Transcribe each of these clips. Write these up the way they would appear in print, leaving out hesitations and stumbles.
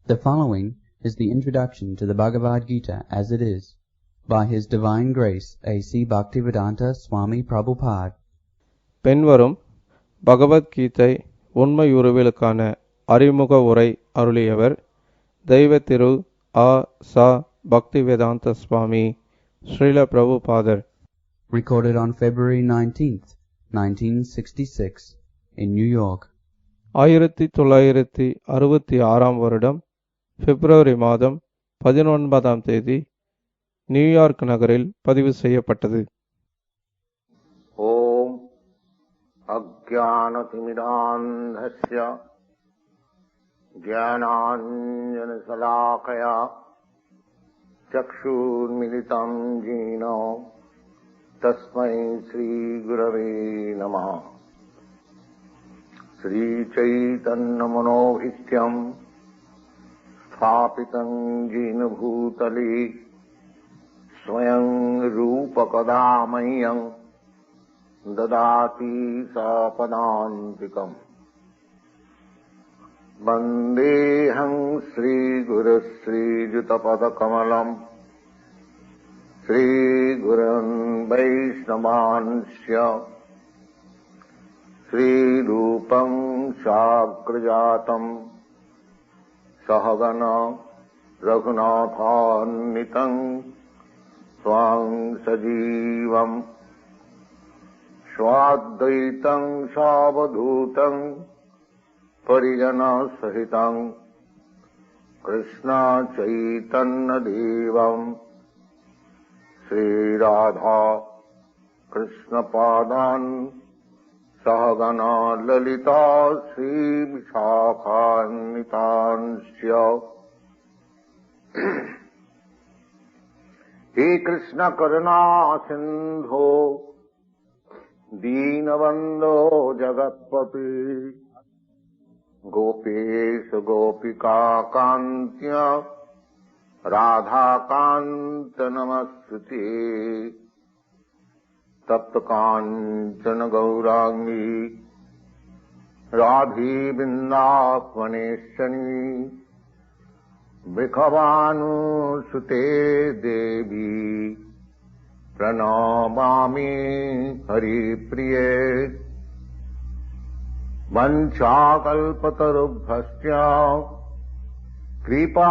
The following is the introduction to the Bhagavad Gita as it is, by His Divine Grace A.C. Bhaktivedanta Swami Prabhupada. பின்வரும் பகவத்கீதை உண்மையுருவிலுக்கான அறிமுக உரை அருளியவர் தெய்வ திரு ஆ. சா. பக்திவேதாந்த சுவாமி ஸ்ரீல பிரபுபாதர். Recorded on February 19th, 1966 in New York. 1966 வருடம் பிப்ரவரி மாதம் 19ஆம் தேதி நியூயார்க் நகரில் பதிவு செய்யப்பட்டது. ஓம் அஜ்ஞானதிமிராந்தஸ்ய ஞானாஞ்சனசலாகயா சக்ஷுர்மிலிதம் ஜீன தஸ்மை ஸ்ரீகுரவே நமः. श्रीचैतन्यमनोभीष्टं स्थापितं येन भूतले स्वयं रूपकदा मह्यं ददाति सापदान्तिकम्. वन्देऽहं श्रीगुरुश्रीयुतपदकमलं श्रीगुरुन् वैष्णवांश्च श्रीरूपं शाग्रजातं सहगण रघुनाथान्वितं स्वां सजीवं स्वाद्वैतं सावधूतं परिजनसहितं कृष्ण चैतन्यदेवं श्रीराधा कृष्णपादान् सहगना ललिता श्रीविशाखान्वितांश्च. हे कृष्ण करुणा सिंधो दीनबंधो जगत्पते गोपेश गोपिका कांत्य राधा कांत नमस्ते. तप्त कांचन गौरांगी राधी बिंदावनेश्वरी वृषभानुसुते देवी प्रणमामि हरिप्रिये. वंशाकल्पतरुभ्यश्च कृपा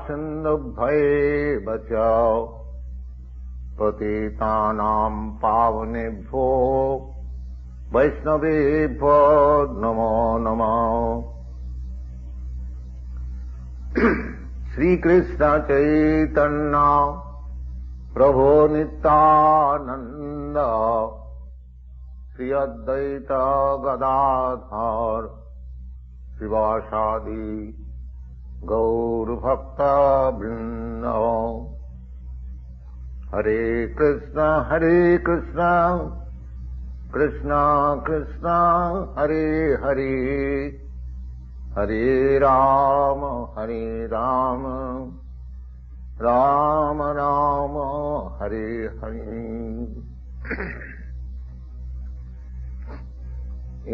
सिन्धुभ्येव च पतितानां पावनेभ्यो वैष्णवेभ्यो नमो नमः. श्री कृष्ण चैतन्य प्रभो नित्यानंद श्री अद्वैत गदाधर शिवासादि गौरभक्त वृंद. हरे Krishna Krishna Krishna Hare Hare Hare Ram Ram Ram Hare Hare.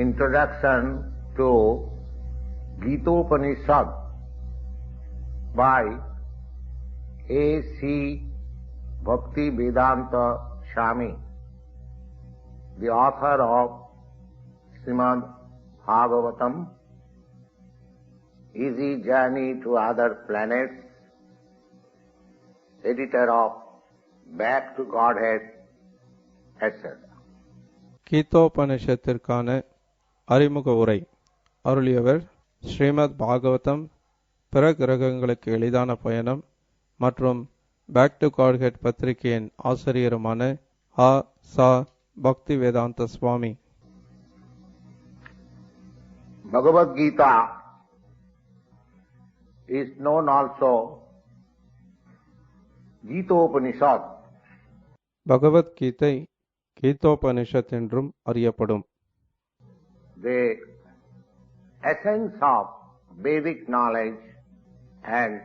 Introduction to Gitopanishad by A.C. Bhaktivedanta Swami, the author of Srimad Bhagavatam, Easy Journey to Other Planets, editor of Back to Godhead, etc. கீதோபனிஷத்திற்கான அறிமுக உரை அருளியவர் ஸ்ரீமத் பாகவதம், பிற கிரகங்களுக்கு எளிதான பயணம் மற்றும் பேக் டு காட்ஹெட் பத்திரிகையின் ஆசிரியருமான ஆ. சா. பக்திவேதாந்த சுவாமி. Bhagavad Gita is known also Gitopanishad. Bhagavad Gita Gitopanishad என்றும் அறியப்படும். The essence of Vedic knowledge and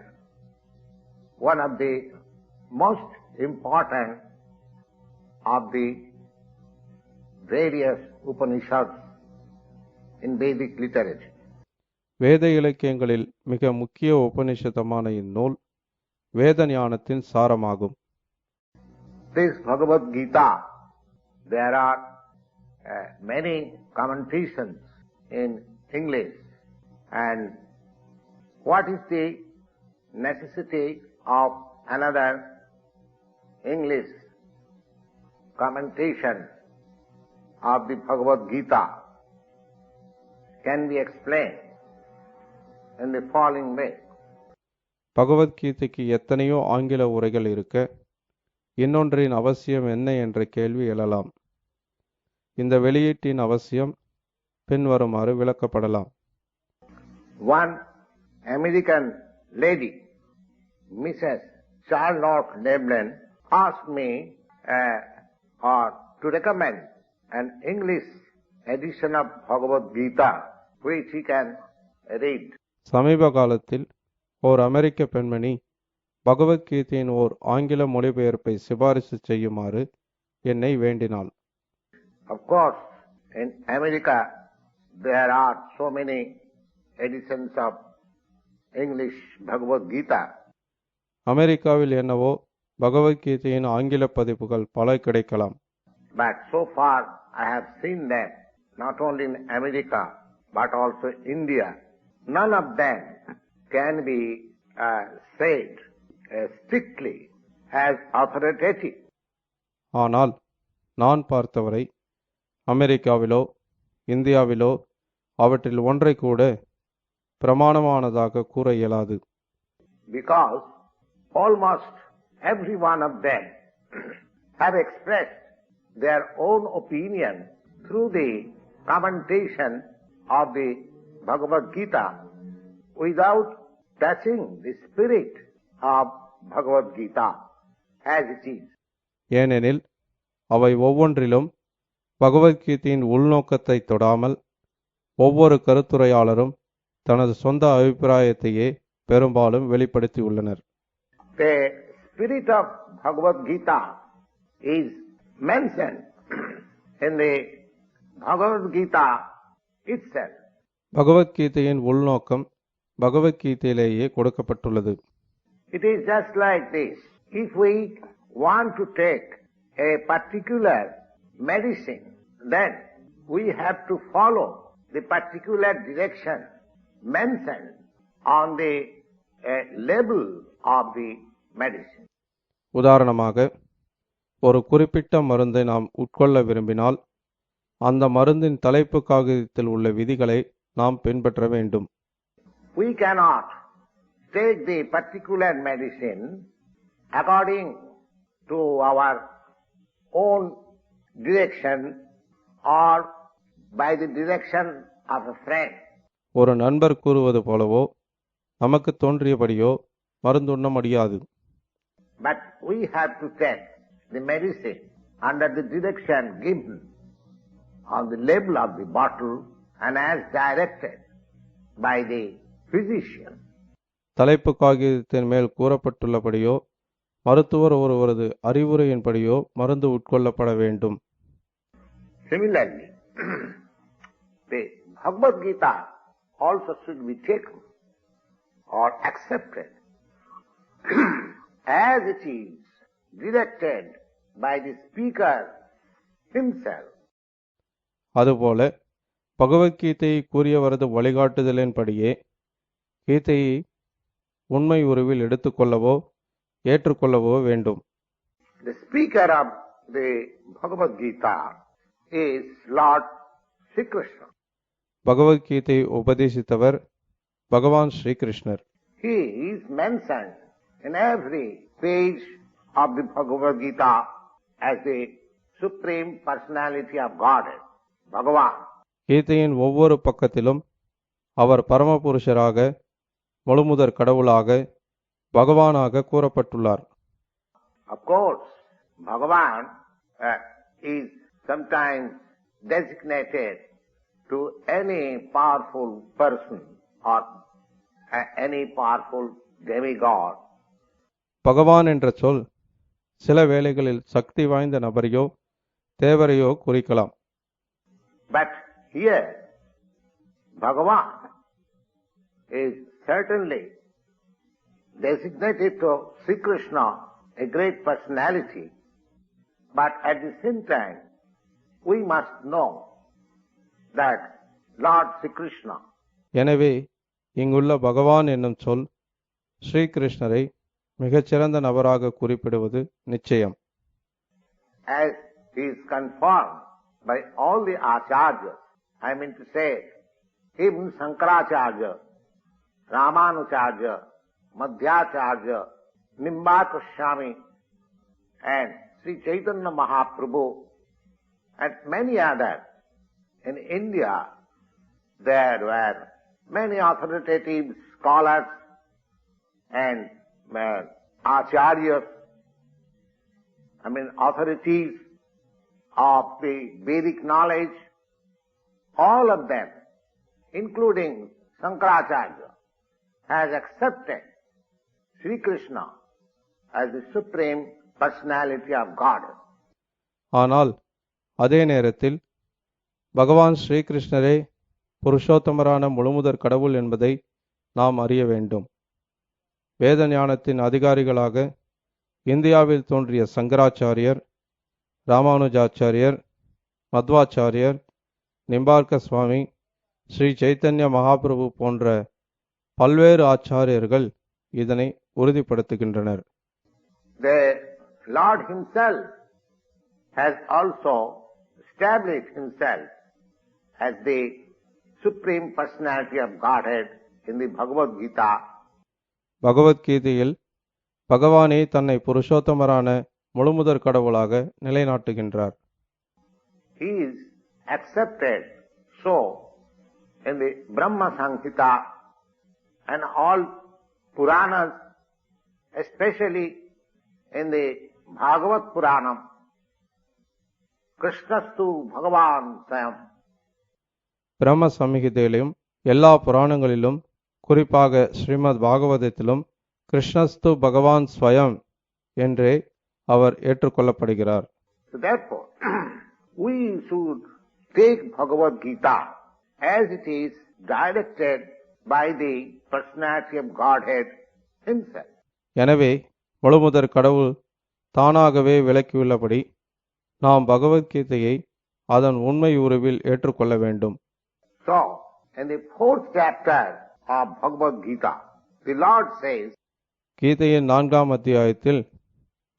one of the most important of the various Upanishads in Vedic literature. வேத இலக்கியங்களில் மிக முக்கிய உபனிஷதமான இந்நூல் வேத ஞானத்தின் சாரமாகும். This Bhagavad Gita, there are many commentations in English, and what is the necessity of another English commentation of the Bhagavad Gita can be explained in the following way. பகவத்கீதைக்கு எத்தனையோ ஆங்கில உரைகள் இருக்க இன்னொன்றின் அவசியம் என்ன என்ற கேள்வி எழலாம். இந்த வெளியீட்டின் அவசியம் பின்வருமாறு விளக்கப்படலாம். One American lady, Mrs. Charlotte Lebland, asked me to recommend an English edition of Bhagavad Gita which he can read. சமீப காலத்தில் ஓர் அமெரிக்க பெண்மணி பகவத்கீதையின் ஓர் ஆங்கில மொழிபெயர்ப்பை சிபாரிசு செய்யுமாறு என்னை வேண்டினாள். Of course, in America there are so many editions of English Bhagavad Gita. அமெரிக்காவில் என்னவோ பகவத்கீதையின் ஆங்கில பதிப்புகள் பல கிடைக்கலாம். But so far I have seen that not only in America but also India, none of them can be said strictly as authoritative. ஆனால் நான் பார்த்தவரை அமெரிக்காவிலோ இந்தியாவிலோ அவற்றில் ஒன்றை கூட பிரமாணமானதாக கூற இயலாது. Because almost every one of them have expressed their own opinion through the commentation of the Bhagavad Gita without touching the spirit of Bhagavad Gita as it is. ஏனெனில் அவை ஒவ்வொன்றிலும் பகவத்கீதையின் உள்நோக்கத்தை தொடாமல் ஒவ்வொரு கருத்துரையாளரும் தனது சொந்த அபிப்பிராயத்தையே பெரும்பாலும் வெளிப்படுத்தியுள்ளனர். The spirit of Bhagavad Gita is mentioned in the Bhagavad Gita itself. பகவத்கீதையின் உள்நோக்கம் பகவத்கீதையிலேயே கொடுக்கப்பட்டுள்ளது. It is just like this. If we want to take a particular medicine, then we have to follow the particular direction mentioned on the label of the medicine. உதாரணமாக ஒரு குறிப்பிட்ட மருந்தை நாம் உட்கொள்ள விரும்பினால் அந்த மருந்தின் தலைப்பு காகிதத்தில் உள்ள விதிகளை நாம் பின்பற்ற வேண்டும். We cannot take the particular medicine according to our own direction or by the direction of a friend. ஒரு நண்பர் கூறுவது போலவோ நமக்கு தோன்றியபடியோ மருந்துண்ண முடியாது. But we have to take the medicine under the direction given on the label of the bottle and as directed by the physician. தலைப்பு காகிதத்தின் மேல் கூறப்பட்டுள்ளபடியோ மருத்துவர் ஒருவரது அறிவுரையின்படியோ மருந்து உட்கொள்ளப்பட வேண்டும். Similarly, the Bhagavad Gita also should be taken or accepted as it is directed by the speaker himself. அதுபோல பகவத்கீதையை கூறியவரது வழிகாட்டுதலின்படியே கீதையை உண்மை உருவில் எடுத்துக்கொள்ளவோ ஏற்றுக்கொள்ளவோ வேண்டும். The speaker of the Bhagavad Gita is Lord Sri Krishna. பகவத்கீதையை உபதேசித்தவர் பகவான் ஸ்ரீகிருஷ்ணர். He is mentioned in every page of the Bhagavad Gita as the Supreme Personality of Godhead, Bhagavan. கீதையின் ஒவ்வொரு பக்கத்திலும் அவர் பரமபுருஷராக முழுமுதற் கடவுளாக பகவானாக கூறப்பட்டுள்ளார். Of course, Bhagavan is sometimes designated to any powerful person or any powerful demigod. பகவான் என்ற சொல் சில வேளைகளில் சக்தி வாய்ந்த நபரையோ தேவரையோ குறிக்கலாம். But here, Bhagavan is certainly designated to Sri Krishna, a great personality, but at the same time we must know that Lord Sri Krishna எனவே இங்குள்ள பகவான் என்னும் சொல் ஸ்ரீகிருஷ்ணரை மிகச்சிறந்த நபராக குறிப்பிடுவது நிச்சயம். as he is confirmed by all the acharyas, I mean to say, even Shankaracharya, Ramanujarya, Madhyacharya, Nimbaka Swami, and Sri Chaitanya Mahaprabhu, and many others. In India, there were many authoritative scholars and acharyas, authorities of the Vedic knowledge, all of them, including Shankaracharya, has accepted Sri Krishna as the Supreme Personality of God. ஆனால் அதே நேரத்தில் பகவான் ஸ்ரீகிருஷ்ணரே புருஷோத்தமரான முழுமுதற் கடவுள் என்பதை நாம் அறிய வேண்டும். வேத ஞானத்தின் அதிகாரிகளாக இந்தியாவில் தோன்றிய சங்கராச்சாரியர், ராமானுஜாச்சாரியர், மத்வாச்சாரியர், நிம்பார்க்க சுவாமி, ஸ்ரீ சைத்தன்ய மகாபிரபு போன்ற பல்வேறு ஆச்சாரியர்கள் இதனை உறுதிப்படுத்துகின்றனர். The Lord himself has also established himself as the Supreme Personality of Godhead in the Bhagavad Gita. பகவத்கீதையில் பகவானே தன்னை புருஷோத்தமரான முழுமுதற் கடவுளாக நிலைநாட்டுகின்றார். He is accepted so in the Brahma Samhita and all Puranas, especially in the Bhagavad Puranam, Krishnastu Bhagavan Swayam. பிரம்ம சம்ஹிதையிலும் எல்லா புராணங்களிலும் குறிப்பாக ஸ்ரீமத் பாகவதத்திலும் கிருஷ்ணஸ்து பகவான் ஸ்வயம் என்றே அவர் ஏற்றுக்கொள்ளப்படுகிறார். So therefore, we should take Bhagavad Gita as it is directed by the personality of Godhead himself. எனவே முழுமுதற் கடவுள் தானாகவே விளக்கியுள்ளபடி நாம் பகவத்கீதையை அதன் உண்மை உருவில் ஏற்றுக்கொள்ள வேண்டும். So, in the 4th chapter of Bhagavad Gita, the Lord says, கீதையின் 4ஆம் அத்தியாயத்தில்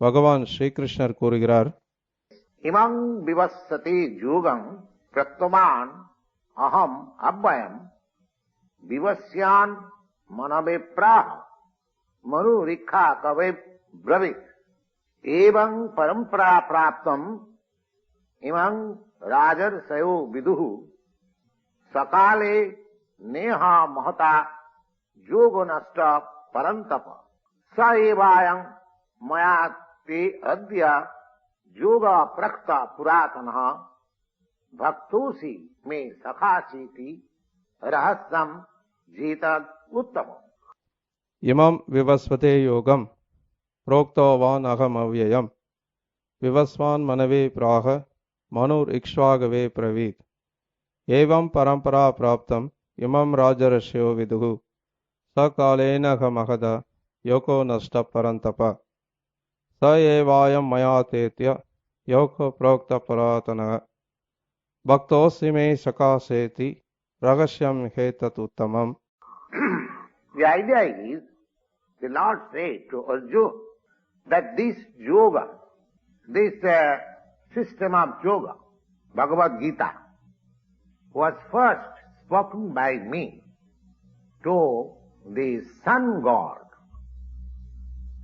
பகவான் ஸ்ரீகிருஷ்ணர் கூறுகிறார், Imam vivassati yogam pratyaman aham abhayam vivasyan manave praha manu rikha kave bravit evam parampara praptam imam rajarsayo viduhu sakale neha mahata yoganasta parantapa sa evayam maya te adya yoga prakta puratana bhaktosi me sakhasiti rahasyam jita uttamam. இமம் விவஸ்வதே யோகம் புரோக்தோவான் அகம் அவ்யயம் விவஸ்வான் மனவே பிராக மனுர் இக்ஷ்வாகவே பிரவீத் ஏவம் பரம்பரா பிராப்தம் இமம் ராஜர்ஷியோ விதுகு சகாலேனகமகத யோகோ நஷ்ட பரந்தப ச ஏவாயம் மயா தேத்ய யோகோ புரோக்த புராதன பக்தோசி மே சகாசேதி ரகசியம் ஹேதத் உத்தமம். The idea is, the Lord said to Arjuna that this yoga, this system of yoga, Bhagavad Gita, was first spoken by me to the Sun God.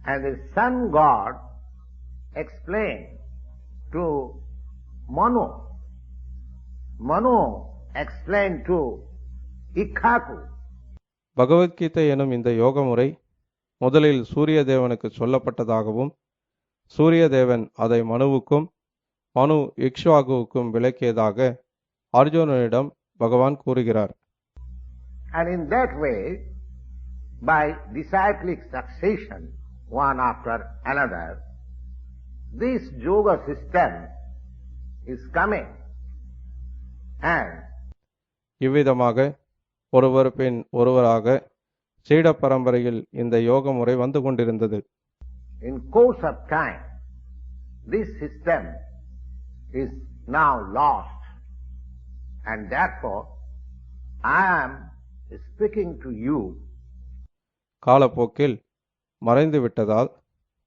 And the Sun God explained to Manu. Manu explained to Ikhaku. Bhagavad Gita எனும் இந்த யோக முறை முதலில் சூரிய தேவனுக்கு சொல்லப்பட்டதாகவும் சூரிய தேவன் அதை மனுவுக்கும் மனு இக்ஷ்வாகுவுக்கும் விளக்கியதாக அர்ஜுனனிடம் பகவான் கூறுகிறார். And in that way, by disciplic succession, one after another, this yoga system is coming. And இவ்விதமாக ஒருவர் பின் ஒருவராக சீட பரம்பரையில் இந்த யோக முறை வந்து கொண்டிருந்தது. In course of time, this system is now lost, and therefore I am speaking to you. காலப்போக்கில் மறைந்து விட்டதால்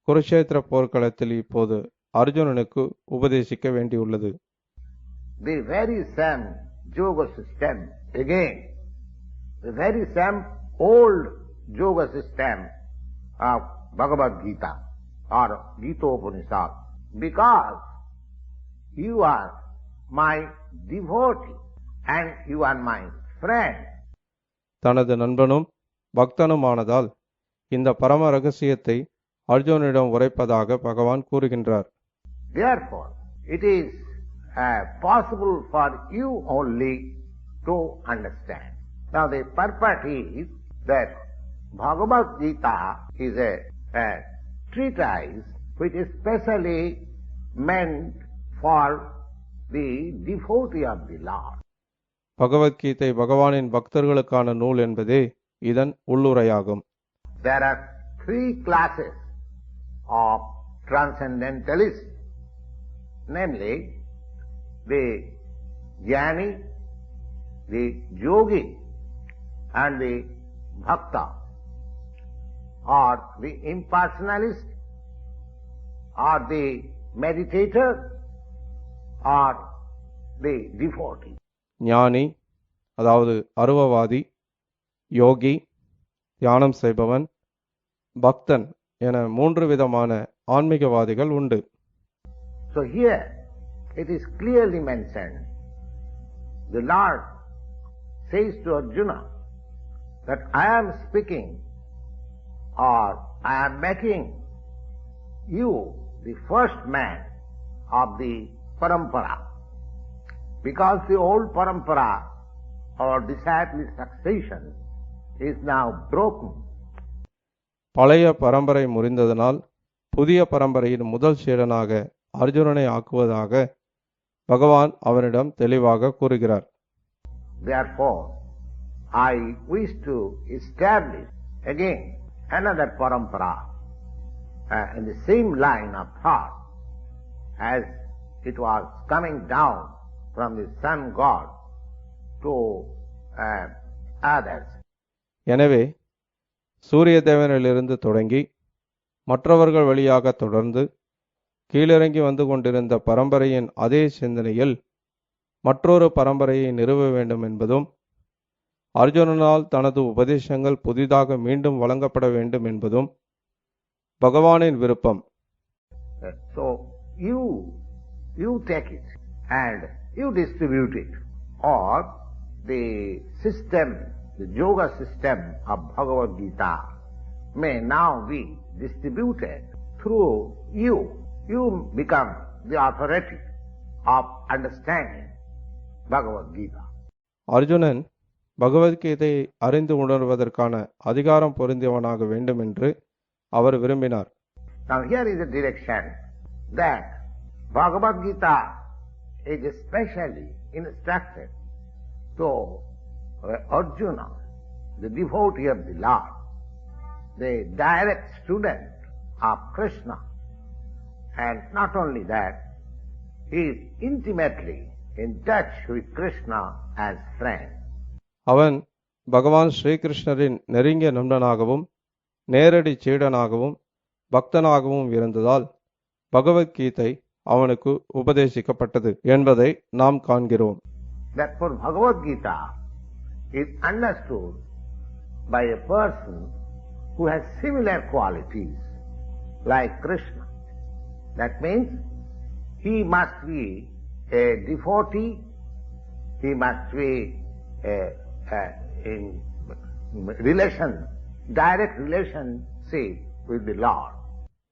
குருஷேத்திர போர்க்களத்தில் இப்போது அர்ஜுனனுக்கு உபதேசிக்க வேண்டியுள்ளது. The very same yoga system again, the very same old yoga system of Bhagavad Gita or Gita Upanishad, because you are my devotee and you are my friend. தனது நண்பனும் பக்தனுமானதால் இந்த பரம ரகசியத்தை அர்ஜுனனிடம் உரைப்பதாக பகவான் கூறுகின்றார். Therefore, it is possible for you only to understand. Now the purpose is that Bhagavad Gita is a treatise which is specially meant for the devotee of the Lord. Bhagavad Gita பகவானின் பக்தர்களுக்கான நூல் என்பதே இதன் உள்ளுரையாகும். There are three classes of transcendentalists, namely the jnani, the yogi, and the bhakta, or the impersonalist, or the meditator, or the devotee. ஞானி, அதாவது அருவவாதி, யோகி, தியானம் செய்பவன், பக்தன் என 3 விதமான ஆன்மீகவாதிகள் உண்டு. So here it is clearly mentioned, the Lord says to Arjuna that I am speaking or I am making you the first man of the parampara, because the old parampara or disciple succession is now broken. பழைய பரம்பரை முறிந்ததனால் புதிய பரம்பரையின் முதல் சீடனாக அர்ஜுனனை ஆக்குவதாக பகவான் அவனிடம் தெளிவாக கூறுகிறார். Therefore, I wish to establish again another parampara in the same line of thought as it was coming down from the sun god to others. எனவே சூரிய தேவனிலிருந்து தொடங்கி மற்றவர்கள் வழியாக தொடர்ந்து கீழிறங்கி வந்து கொண்டிருந்த பரம்பரையின் அதே சிந்தனையில் மற்றொரு பரம்பரையை நிறுவ வேண்டும் என்பதும் அர்ஜுனனால் தனது உபதேசங்கள் புதிதாக மீண்டும் வழங்கப்பட வேண்டும் என்பதும் பகவானின் விருப்பம். So you take it and you distribute it, or the system, the yoga system of Bhagavad Gita may now be distributed through you. You become the authority of understanding Bhagavad Gita. Arjunan பகவத்கீதையை அறிந்து உணர்வதற்கான அதிகாரம் பொருந்தியவனாக வேண்டும் என்று அவர் விரும்பினார். Now here is a direction that Bhagavad Gita is especially instructed to Arjuna, the devotee of the Lord, the direct student of Krishna, and not only that, he is intimately in touch with Krishna as friend. அவன் பகவான் ஸ்ரீகிருஷ்ணரின் நெருங்கிய நண்பனாகவும் நேரடி சீடனாகவும் பக்தனாகவும் இருந்ததால் பகவத்கீதை அவனுக்கு உபதேசிக்கப்பட்டது என்பதை நாம் காண்கிறோம். Therefore, Bhagavad Gita is understood by a person who has similar qualities like Krishna. That means he must be a devotee, he must be in relation, direct relationship with the Lord.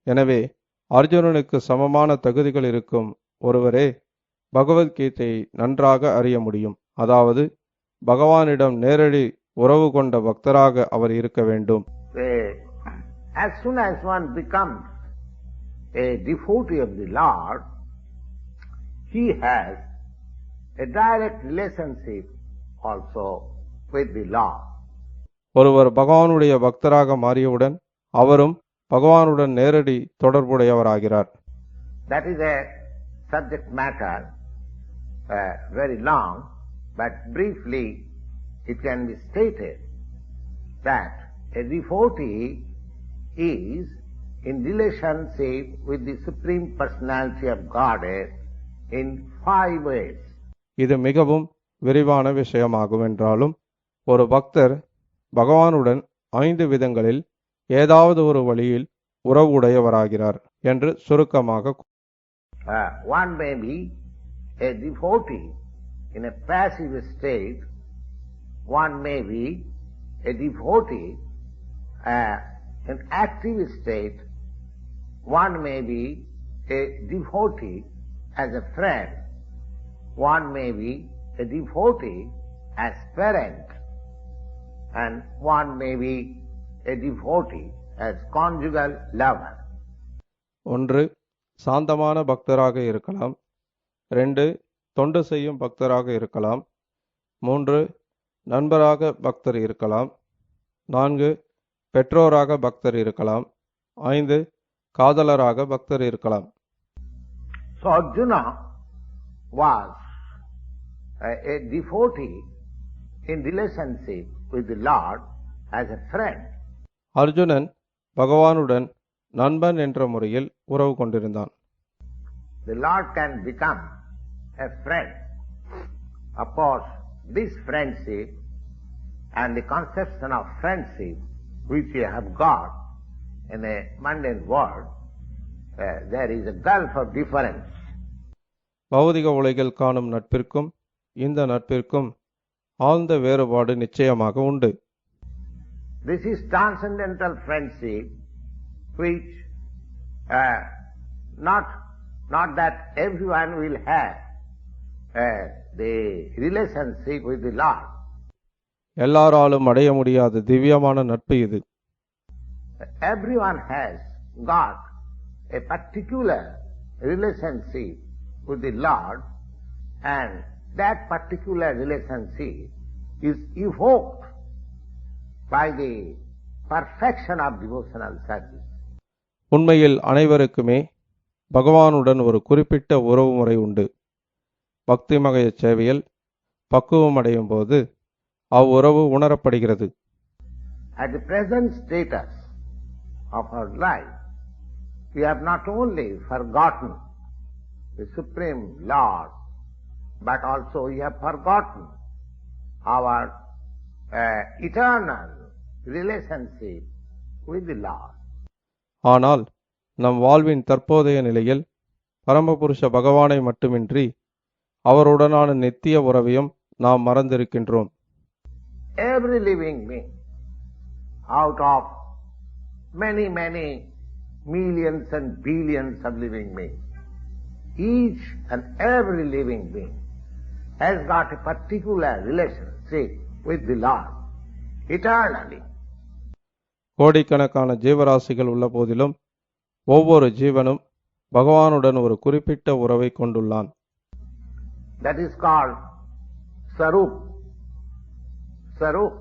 எனவே அர்ஜுனனுக்கு சமமான தகுதிகள் இருக்கும் ஒருவரே பகவத்கீதையை நன்றாக அறிய முடியும். அதாவது பகவானிடம் நேரடி உறவு கொண்ட பக்தராக அவர் இருக்க வேண்டும். As soon as one becomes a devotee of the Lord, he has a direct relationship also with the Lord. ஒருவர் பகவானுடைய பக்தராக மாறியவுடன் அவரும் பகவானுடன் நேரடி தொடர்புடையவராகிறார். That is a subject matter, very long, but briefly it can be stated that a devotee is in relationship with the Supreme Personality of Godhead in 5 ways. இது மிகவும் விரிவான விஷயமாகும் என்றாலும் ஒரு பக்தர் பகவானுடன் 5 விதங்களில் ஏதாவது ஒரு வழியில் உறவுடையவராகிறார் என்று சுருக்கமாக. One may be a devotee in a passive state, one may be a devotee in active state, one may be a devotee as a friend, one may be a devotee as parent, and one may be a devotee as conjugal lover. 1. சாந்தமான பக்தராக இருக்கலாம். 2. தொண்டு செய்யும் பக்தராக இருக்கலாம். 3. நண்பராக பக்தர் இருக்கலாம். 4. பெற்றோராக பக்தர் இருக்கலாம். 5. காதலராக பக்தர் இருக்கலாம். So Arjuna was a devotee in relationship with the Lord as a friend. Arjunan பகவானுடன் நண்பன் என்ற முறையில் உறவு கொண்டிருந்தான். The Lord can become a friend. Of course, this friendship and the conception of friendship which we have got in a mundane world, there is a gulf of difference. பௌதிக உலகில் காணும் நட்பிற்கும் இந்த நட்பிற்கும் ஆழ்ந்த வேறுபாடு நிச்சயமாக உண்டு. This is transcendental friendship which not that everyone will have the relationship with the Lord. எல்லாராலும் அடைய முடியாத திவ்யமான நட்பு இது. Everyone has got a particular relationship with the Lord, and that particular relationship is evoked by the perfection of devotional service. உண்மையில் அனைவருக்குமே பகவானுடன் ஒரு குறிப்பிட்ட உறவு முறை உண்டு. பக்திமய சேவையில் பக்குவம் அடையும் போது அவ்வுறவு உணரப்படுகிறது. At the present status of our life, we have not only forgotten the Supreme Lord, but also we have forgotten our eternal relationship with the Lord. ஆனால் நம் வாழ்வின் தற்போதைய நிலையில் பரமபுருஷ பகவானை மட்டுமின்றி அவருடனான நித்திய உறவையும் நாம் மறந்திருக்கின்றோம். Every living being out of many millions and billions of living beings, each and every living being has got a particular relationship with the Lord eternally. கோடிக்கணக்கான ஜீவராசிகள் உள்ள போதிலும் ஒவ்வொரு ஜீவனும் பகவானுடன் ஒரு குறிப்பிட்ட உறவை கொண்டுள்ளான். That is called Sarup. Sarup.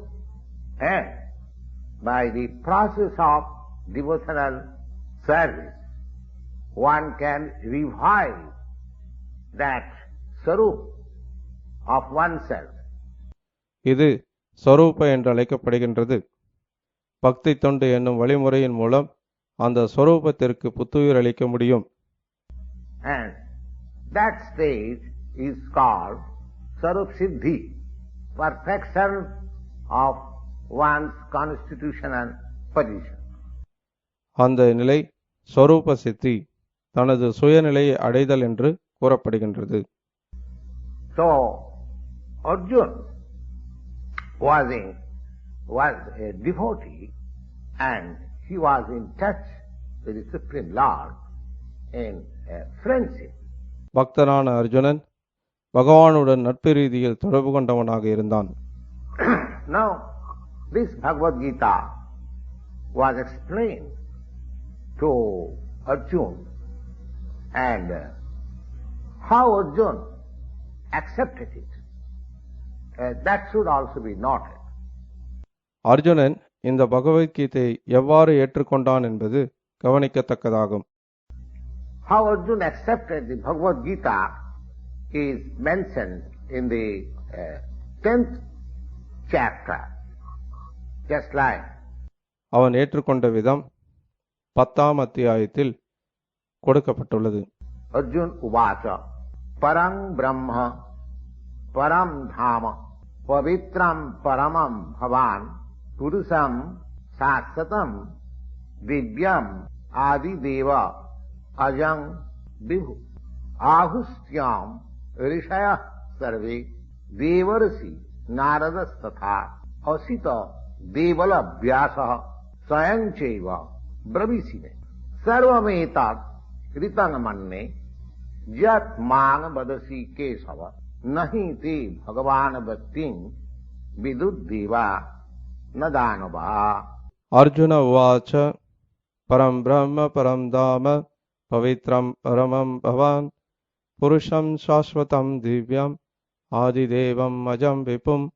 And by the process of devotional service, one can revive that Sarup of oneself. இது ஸ்வரூப என்று அழைக்கப்படுகின்றது. பக்தி தொண்டு என்னும் வழிமுறையின் மூலம் அந்த ஸ்வரூபத்திற்கு புத்துயிர் அளிக்க முடியும். And that stage is called Sarup Siddhi, perfection of one's constitutional position. அந்த நிலை ஸ்வரூப சித்தி, தனது சுயநிலையை அடைதல் என்று கூறப்படுகின்றது. So Arjuna was a devotee, and he was in touch with the Supreme Lord in friendship. பக்தனான Arjunan பகவானுடன் நட்பு ரீதியில் தொடர்பு கொண்டவனாக இருந்தான். Now this Bhagavad Gita was explained to Arjuna, and how Arjuna accepted it, that should also be noted. Arjunan இந்த பகவத்கீதையை எவ்வாறு ஏற்றுக்கொண்டான் என்பது கவனிக்கத்தக்கதாகும். How Arjuna accepted the Bhagavad Gita is mentioned in the 10th chapter. Just like அவன் ஏற்றுக்கொண்ட விதம் 10ஆம் அத்தியாயத்தில் கொடுக்கப்பட்டுள்ளது. Arjun Uvacha Parang Brahma Param Dhama Pavitram Paramam Bhavan Purusam Sasatam Divyam Adi Deva Ajang Vibhu Ahustyam Rishaya Sarve Devarasi Naradathatha Asita Devala Vyasa Sayancheva Bravisine Sarvametat Ritangamanne Jat Mang Badasi Kesava Nahi Te Bhagavan Bhaktin Viduddeva Nadanava. Arjuna உவாச்ச பரம் பிரம்ம பரம் தாம பவித்ரம் பரமம் பவான் புருஷம் சாஸ்வதம் திவ்யம் ஆதிதேவம் அஜம் விபும்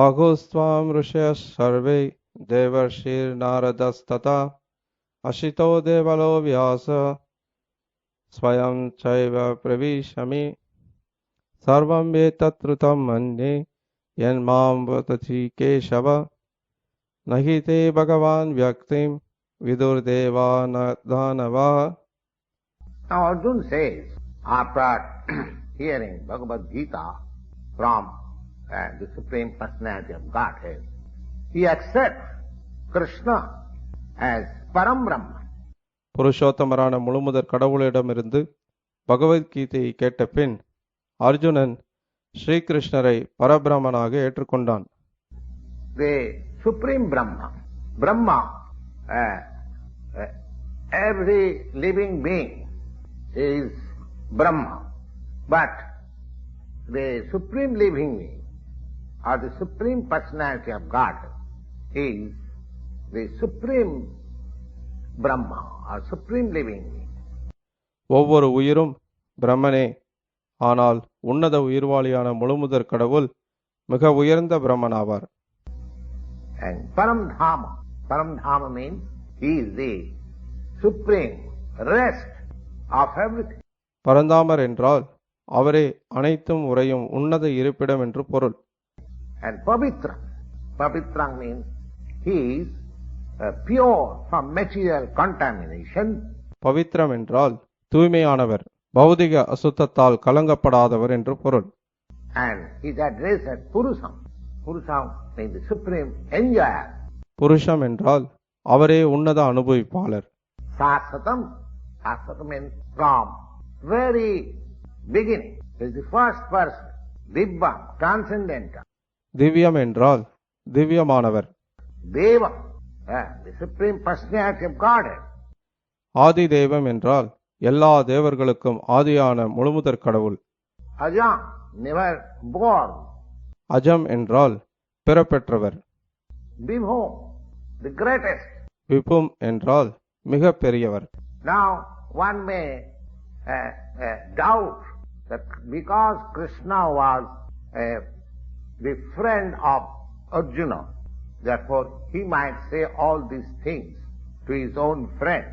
ஆகுஸ்த்வாம் ருஷய survey தேவர்ஷிர் நாரதஸ்ததா அசிதோ தேவலோ Vyasa ஸ்வயம் சைவ பிரவிஷமி சர்வம் ஏதத்ருதம் மன்யே யன்மாம் வதசி கேசவ நஹி தே பகவான் வியக்திம் விதுர்தேவா தானவா. Now Arjuna says, after hearing Bhagavad Gita from the Supreme Personality of Godhead, he accepts Krishna as Param Brahma. புருஷோத்தமரான முழுமுதற் கடவுளிடமிருந்து பகவத்கீதையை கேட்ட பின் அர்ஜுனன் ஸ்ரீகிருஷ்ணரை பரபிரமனாக ஏற்றுக்கொண்டான். The Supreme Brahma, Brahma, every living being is Brahma, but the Supreme living being or the Supreme Personality of God is the Supreme Brahma or Supreme living being. ஒவ்வொரு உயிரும் பிரம்மனே, ஆனால் உன்னத உயிர்வாளியான முழுமுதற் கடவுள் மிக உயர்ந்த பிரம்மனாவார். And Paramdhama means he is the supreme rest of everything. பரந்தாமர் என்றால் அவரே அனைத்தும் உறையும் உன்னத இருப்பிடம் என்று பொருள். And Pavitra means he is pure from material contamination. பவித்ரம் என்றால் தூய்மையானவர், பௌதிக அசுத்தத்தால் கலங்கப்படாதவர் என்று பொருள். And he is addressed as Purusam. Purusam means the supreme enjoyer. புருஷம் என்றால் அவரே உன்னத அனுபவிப்பாளர். Sasatam means from very beginning. He is the first person, Divya, transcendental. திவ்யம் என்றால் திவ்யமானவர். Deva, the supreme personality of Godhead. ஆதி தெய்வம் என்றால் எல்லா தேவர்களுக்கும் ஆதியான முழுமுதற் கடவுள். Ajam, never born. அஜம் என்றால் பிறப்பெற்றவர். Vibhu, the greatest. விபும் என்றால் மிக பெரியவர். Now one may doubt that because Krishna was the friend of Arjuna, therefore he might say all these things to his own friend.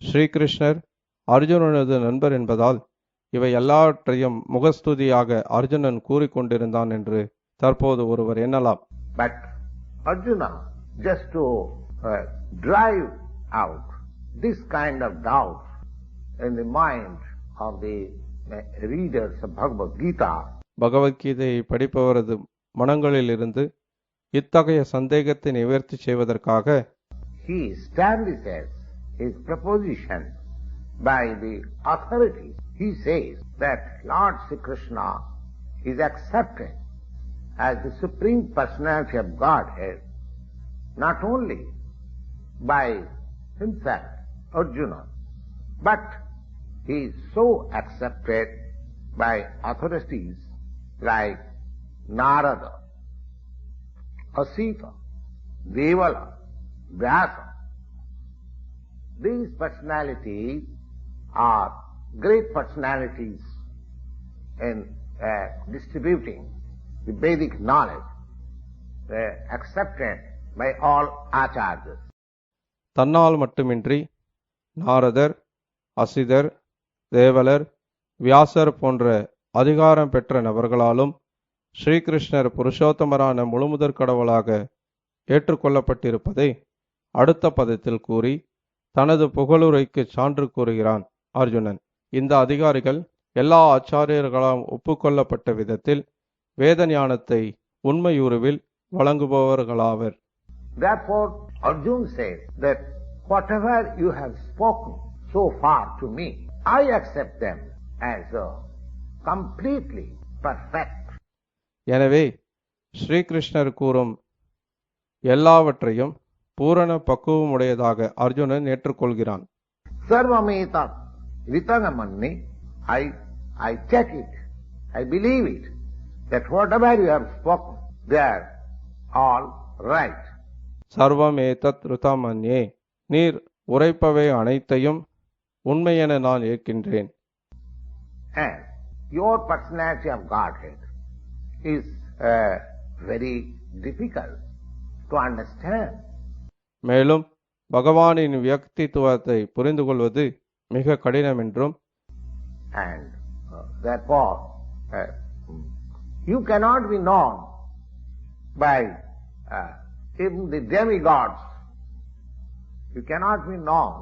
ஸ்ரீகிருஷ்ணர் அர்ஜுனனது நண்பர் என்பதால் இவை எல்லாவற்றையும் முகஸ்துதியாக அர்ஜுனன் கூறிக்கொண்டிருந்தான் என்று தற்போது ஒருவர் எண்ணலாம். But Arjuna, just to drive out this kind of doubt in the mind of the readers of Bhagavad Gita, பகவத்கீதையை படிப்பவரது மனங்களில் இருந்து இத்தகைய சந்தேகத்தை நிவர்த்தி செய்வதற்காக he establishes his proposition by the authorities. He says that Lord Sri Krishna is accepted as the Supreme Personality of Godhead not only by himself, Arjuna, but he is so accepted by authorities like Narada, Asita, Devala, Vyasa. These personalities are great personalities in distributing the Vedic knowledge. accepted by all acharyas. தன்னால் மட்டுமின்றி நாரதர், அசிதர், தேவலர், வியாசர் போன்ற அதிகாரம் பெற்ற நபர்களாலும் ஸ்ரீகிருஷ்ணர் புருஷோத்தமரான முழுமுதற் கடவுளாக ஏற்றுக்கொள்ளப்பட்டிருப்பதை அடுத்த பதத்தில் கூறி தனது புகழுரைக்கு சான்று கூறுகிறான் அர்ஜுனன். இந்த அதிகாரிகள் எல்லா ஆச்சாரியர்களால் ஒப்புக்கொள்ளப்பட்ட விதத்தில் வேத ஞானத்தை உண்மையுருவில் வழங்குபவர்களாவர். Therefore, Arjuna says that whatever you have spoken so far to me, I accept them as completely perfect. எனவே ஸ்ரீகிருஷ்ணர் கூறும் எல்லாவற்றையும் பூரண பக்குவமுடையதாக Arjunan ஏற்றுக்கொள்கிறான். Sarvameta Ritanamanni, I take it, I believe it, that whatever you have spoken, they are all right. சர்வம் ஏதத் ருதமன்யே, நீர் உரைப்பவை அனைத்தையும் உண்மையென நான் ஏற்கின்றேன். And your personality of Godhead is very difficult to understand. மேலும் பகவானின் வியக்தித்துவத்தை புரிந்து கொள்வது மிக கடினம் என்றும், and therefore you cannot be known by even the demigods. You cannot be known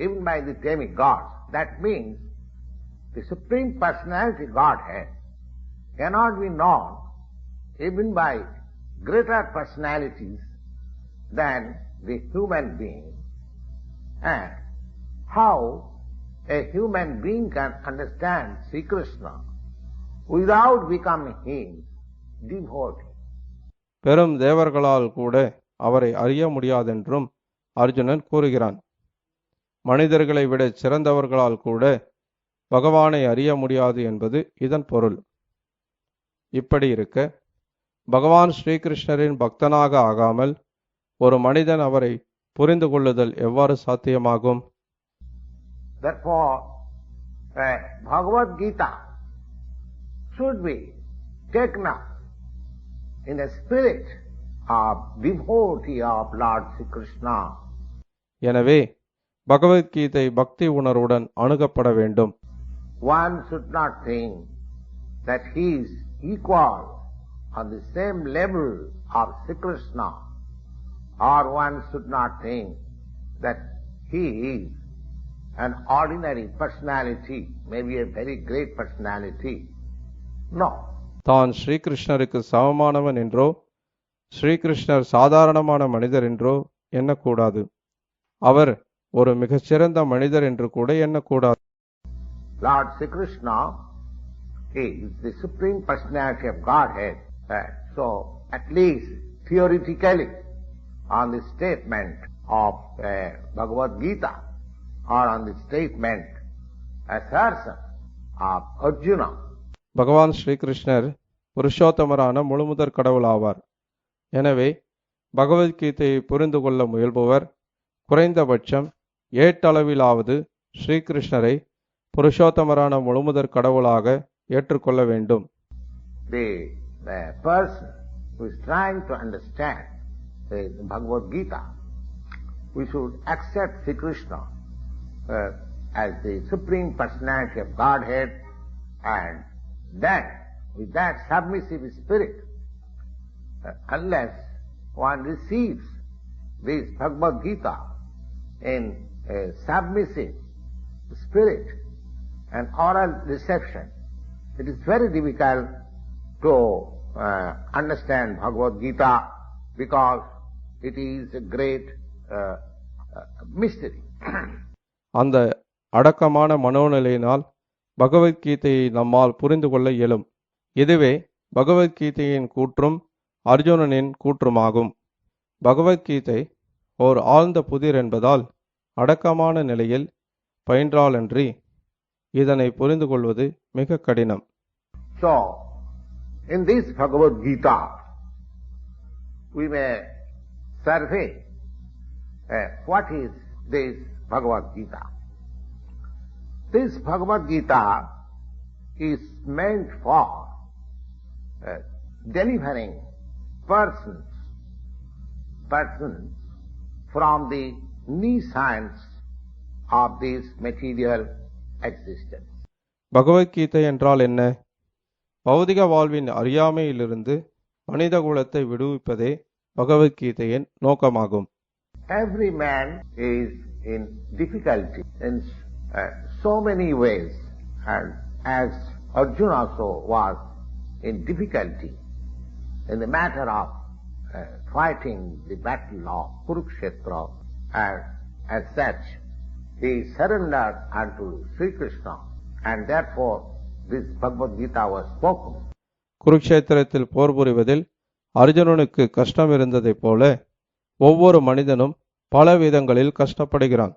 even by the demigods. That means the Supreme Personality Godhead cannot be known even by greater personalities than the human being. And how a human being can understand Sri Krishna without becoming his devotee? பெரும் தேவர்களால் கூட அவரை அறிய முடியாதென்றும் அர்ஜுனன் கூறுகிறான். மனிதர்களை விட சிறந்தவர்களால் கூட பகவானை அறிய முடியாது என்பது இதன் பொருள். இப்படி இருக்க பகவான் ஸ்ரீகிருஷ்ணரின் பக்தனாக ஆகாமல் ஒரு மனிதன் அவரை புரிந்து கொள்ளுதல் எவ்வாறு சாத்தியமாகும்? Therefore, Bhagavad Gita should be taken up in a spirit of devotee of Lord Sri Krishna. எனவே பகவத்கீதை பக்தி உணர்வுடன் அணுகப்பட வேண்டும். One should not think that he is equal on the same level of Sri Krishna, or one should not think that he is an ordinary personality, maybe a very great personality. No. தான் ஸ்ரீகிருஷ்ணருக்கு சமமானவன் என்றோ ஸ்ரீகிருஷ்ணர் சாதாரணமான மனிதர் என்றோ எண்ணக்கூடாது. அவர் ஒரு மிகச்சிறந்த மனிதர் என்று கூட எண்ணக்கூடாது. Lord Sri Krishna is the Supreme Personality of Godhead. So, at least theoretically, on the statement of Bhagavad Gita, or on the statement, assertion of Arjuna, பகவான் ஸ்ரீகிருஷ்ணர் புருஷோத்தமரான முழுமுதற் கடவுள் ஆவார். எனவே பகவத்கீதையை புரிந்து கொள்ள முயல்பவர் குறைந்தபட்சம் ஏட்டளவிலாவது ஸ்ரீகிருஷ்ணரை புருஷோத்தமரான முழுமுதற் கடவுளாக ஏற்றுக்கொள்ள வேண்டும். The person who is trying to understand the Bhagavad Gita, we should accept Sri Krishna as the Supreme Personality of Godhead, and then with that submissive spirit, unless one receives this Bhagavad Gita in a submissive spirit and oral reception, it is very difficult to understand Bhagavad Gita, because it is a great mystery. அந்த அடக்கமான மனோநிலையினால் பகவத்கீதையை நம்மால் புரிந்து கொள்ள இயலும். இதுவே பகவத்கீதையின் கூற்றும் அர்ஜுனனின் கூற்றுமாகும். பகவத்கீதை ஓர் ஆழ்ந்த புதிர் என்பதால் அடக்கமான நிலையில் பயின்றாலன்றி இதனை புரிந்து கொள்வது மிக கடினம். So, in this Bhagavad Gita, we may survey what is this Bhagavad Gita. This Bhagavad Gita is meant for delivering persons person from the nescience of this material existence. Bhagavad Gita என்றால் என்ன? பௌதிக வாழ்வின் அறியாமையிலிருந்து மனித குலத்தை விடுவிப்பதே பகவத்கீதையின் நோக்கமாகும். Every man is in difficulty in so many ways, and as Arjuna also was in difficulty in the matter of fighting the battle of Kurukshetra, and as such he surrendered unto Sri Krishna, and therefore this Bhagavad Gita was spoken. குருக்ஷேத்திரத்தில் போர் புரிவதில் அர்ஜுனனுக்கு கஷ்டம் இருந்ததைப் போல ஒவ்வொரு மனிதனும் பல விதங்களில் கஷ்டப்படுகிறான்.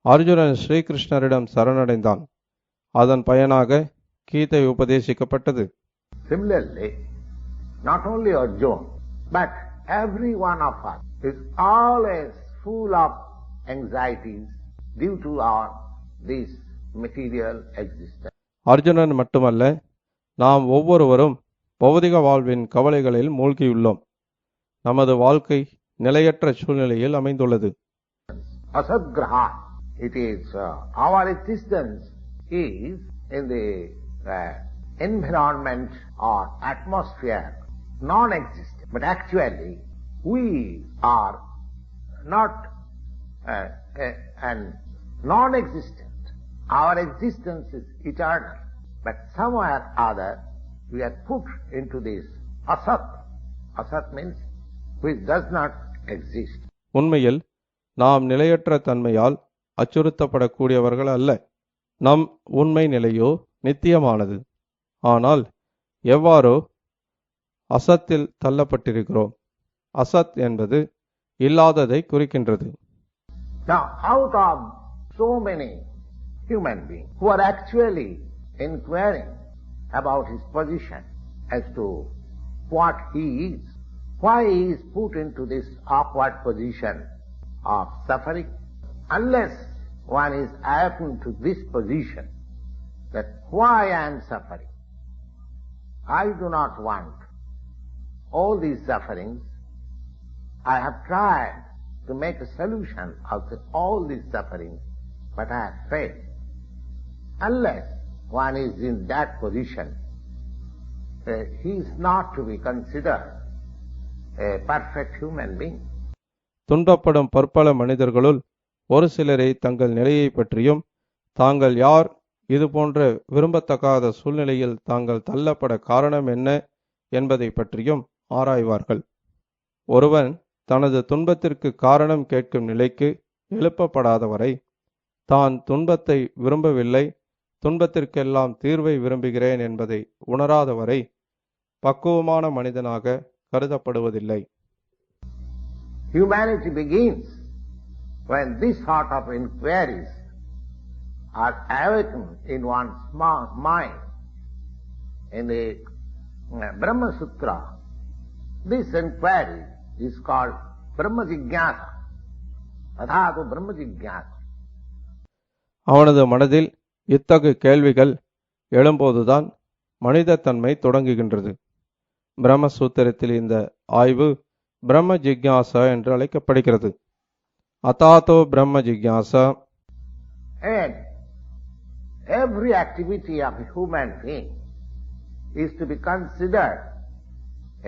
அர்ஜுனன் ஸ்ரீகிருஷ்ணரிடம் சரணடைந்தான். அதன் பயனாக கீதை உபதேசிக்கப்பட்டது. Similarly, not only Arjuna, but every one of us is always full of anxieties due to this material existence. Arjunan மட்டுமல்ல, நாம் ஒவ்வொருவரும் பௌதிக வாழ்வின் கவலைகளில் மூழ்கியுள்ளோம். நமது வாழ்க்கை நிலையற்ற சூழ்நிலையில் அமைந்துள்ளது. Asadgraha, it is our existence is in the environment or atmosphere, non-existent. But actually, we are not non-existent. Our existence is eternal. But somewhere or other, we are put into this asat. Asat means which does not exist. உண்மையில் நாம் நிலையற்ற தன்மையால் அச்சுறுத்தப்படக்கூடியவர்கள் அல்ல. நம் உண்மை நிலையோ நித்தியமானது. ஆனால் எவ்வாறோ அசத்தில் தள்ளப்பட்டிருக்கிறோம். அசத் என்பது இல்லாததை குறிக்கின்றது. Now, out of so many human beings who are actually inquiring about his position as to what he is, why he is put into this awkward position of suffering, unless one is awakened to this position, that why I am suffering. I do not want all these sufferings. I have tried to make a solution of all these sufferings, but I have failed. Unless one is in that position, he is not to be considered a perfect human being. துன்பப்படும் பற்பல மனிதர்களுள் ஒரு சிலரை தங்கள் நிலையை பற்றியும் தாங்கள் யார் இது போன்ற விரும்பத்தகாத சூழ்நிலையில் தாங்கள் தள்ளப்பட காரணம் என்ன என்பதை பற்றியும் ஆராய்வார்கள். ஒருவன் தனது துன்பத்திற்கு காரணம் கேட்கும் நிலைக்கு எழுப்பப்படாதவரை, தான் துன்பத்தை விரும்பவில்லை, துன்பத்திற்கெல்லாம் தீர்வை விரும்புகிறேன் என்பதை உணராதவரை பக்குவமான மனிதனாக கருதப்படுவதில்லை. Humanity begins when this sort of inquiries are awakened in one's mind. In the Brahma Sutra, this inquiry is called Brahma Jigyasa. Adhātu Brahma Jigyasa. அவனது மனதில் இத்தகு கேள்விகள் எழும்போதுதான் மனித தன்மை தொடங்குகின்றது. பிரம்மசூத்திரத்தில் இந்த ஆய்வு பிரம்ம ஜிக்யாசா என்று அழைக்கப்படுகிறது. அதாதோ பிரம்ம ஜிக்யாசா. And every activity of a human being is to be considered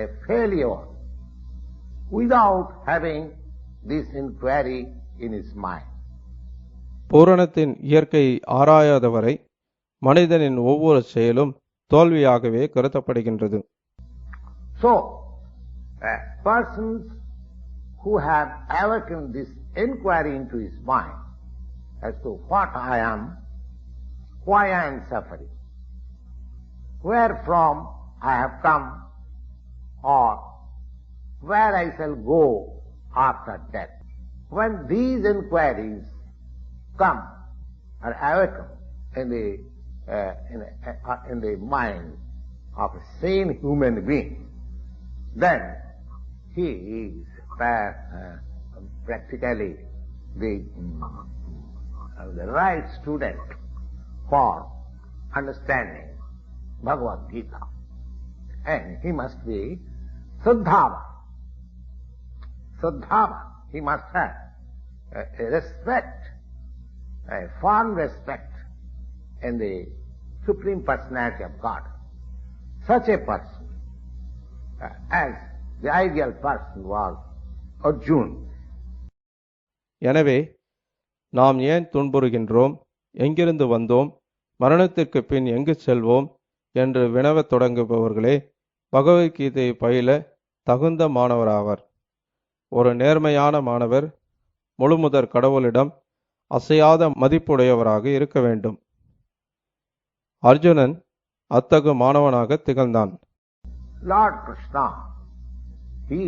a failure without having this inquiry in his mind. பூரணத்தின் இயற்கையை ஆராயாதவரை மனிதனின் ஒவ்வொரு செயலும் தோல்வியாகவே கருதப்படுகின்றது. So, persons who have awakened this inquiry into his mind as to what I am, why I am suffering, where from I have come, or where I shall go after death. When these inquiries come or awaken in the mind of a sane human being, then he is practically the right student for understanding Bhagavad Gita. And he must be Saddhava. Sadhava. He must have a respect, a fond respect in the Supreme Personality of God. Such a person, as the ideal person was Arjuna. எனவே நாம் ஏன் துன்புறுகின்றோம், எங்கிருந்து வந்தோம், மரணத்திற்கு பின் எங்கு செல்வோம் என்று வினவத் தொடங்குபவர்களே பகவத்கீதையை பயில தகுந்த மாணவராவர். ஒரு நேர்மையான மாணவர் முழுமுதற் கடவுளிடம் அசையாத மதிப்புடையவராக இருக்க வேண்டும். அர்ஜுனன் அத்தகு மாணவனாக திகழ்ந்தான். Lord Krishna, he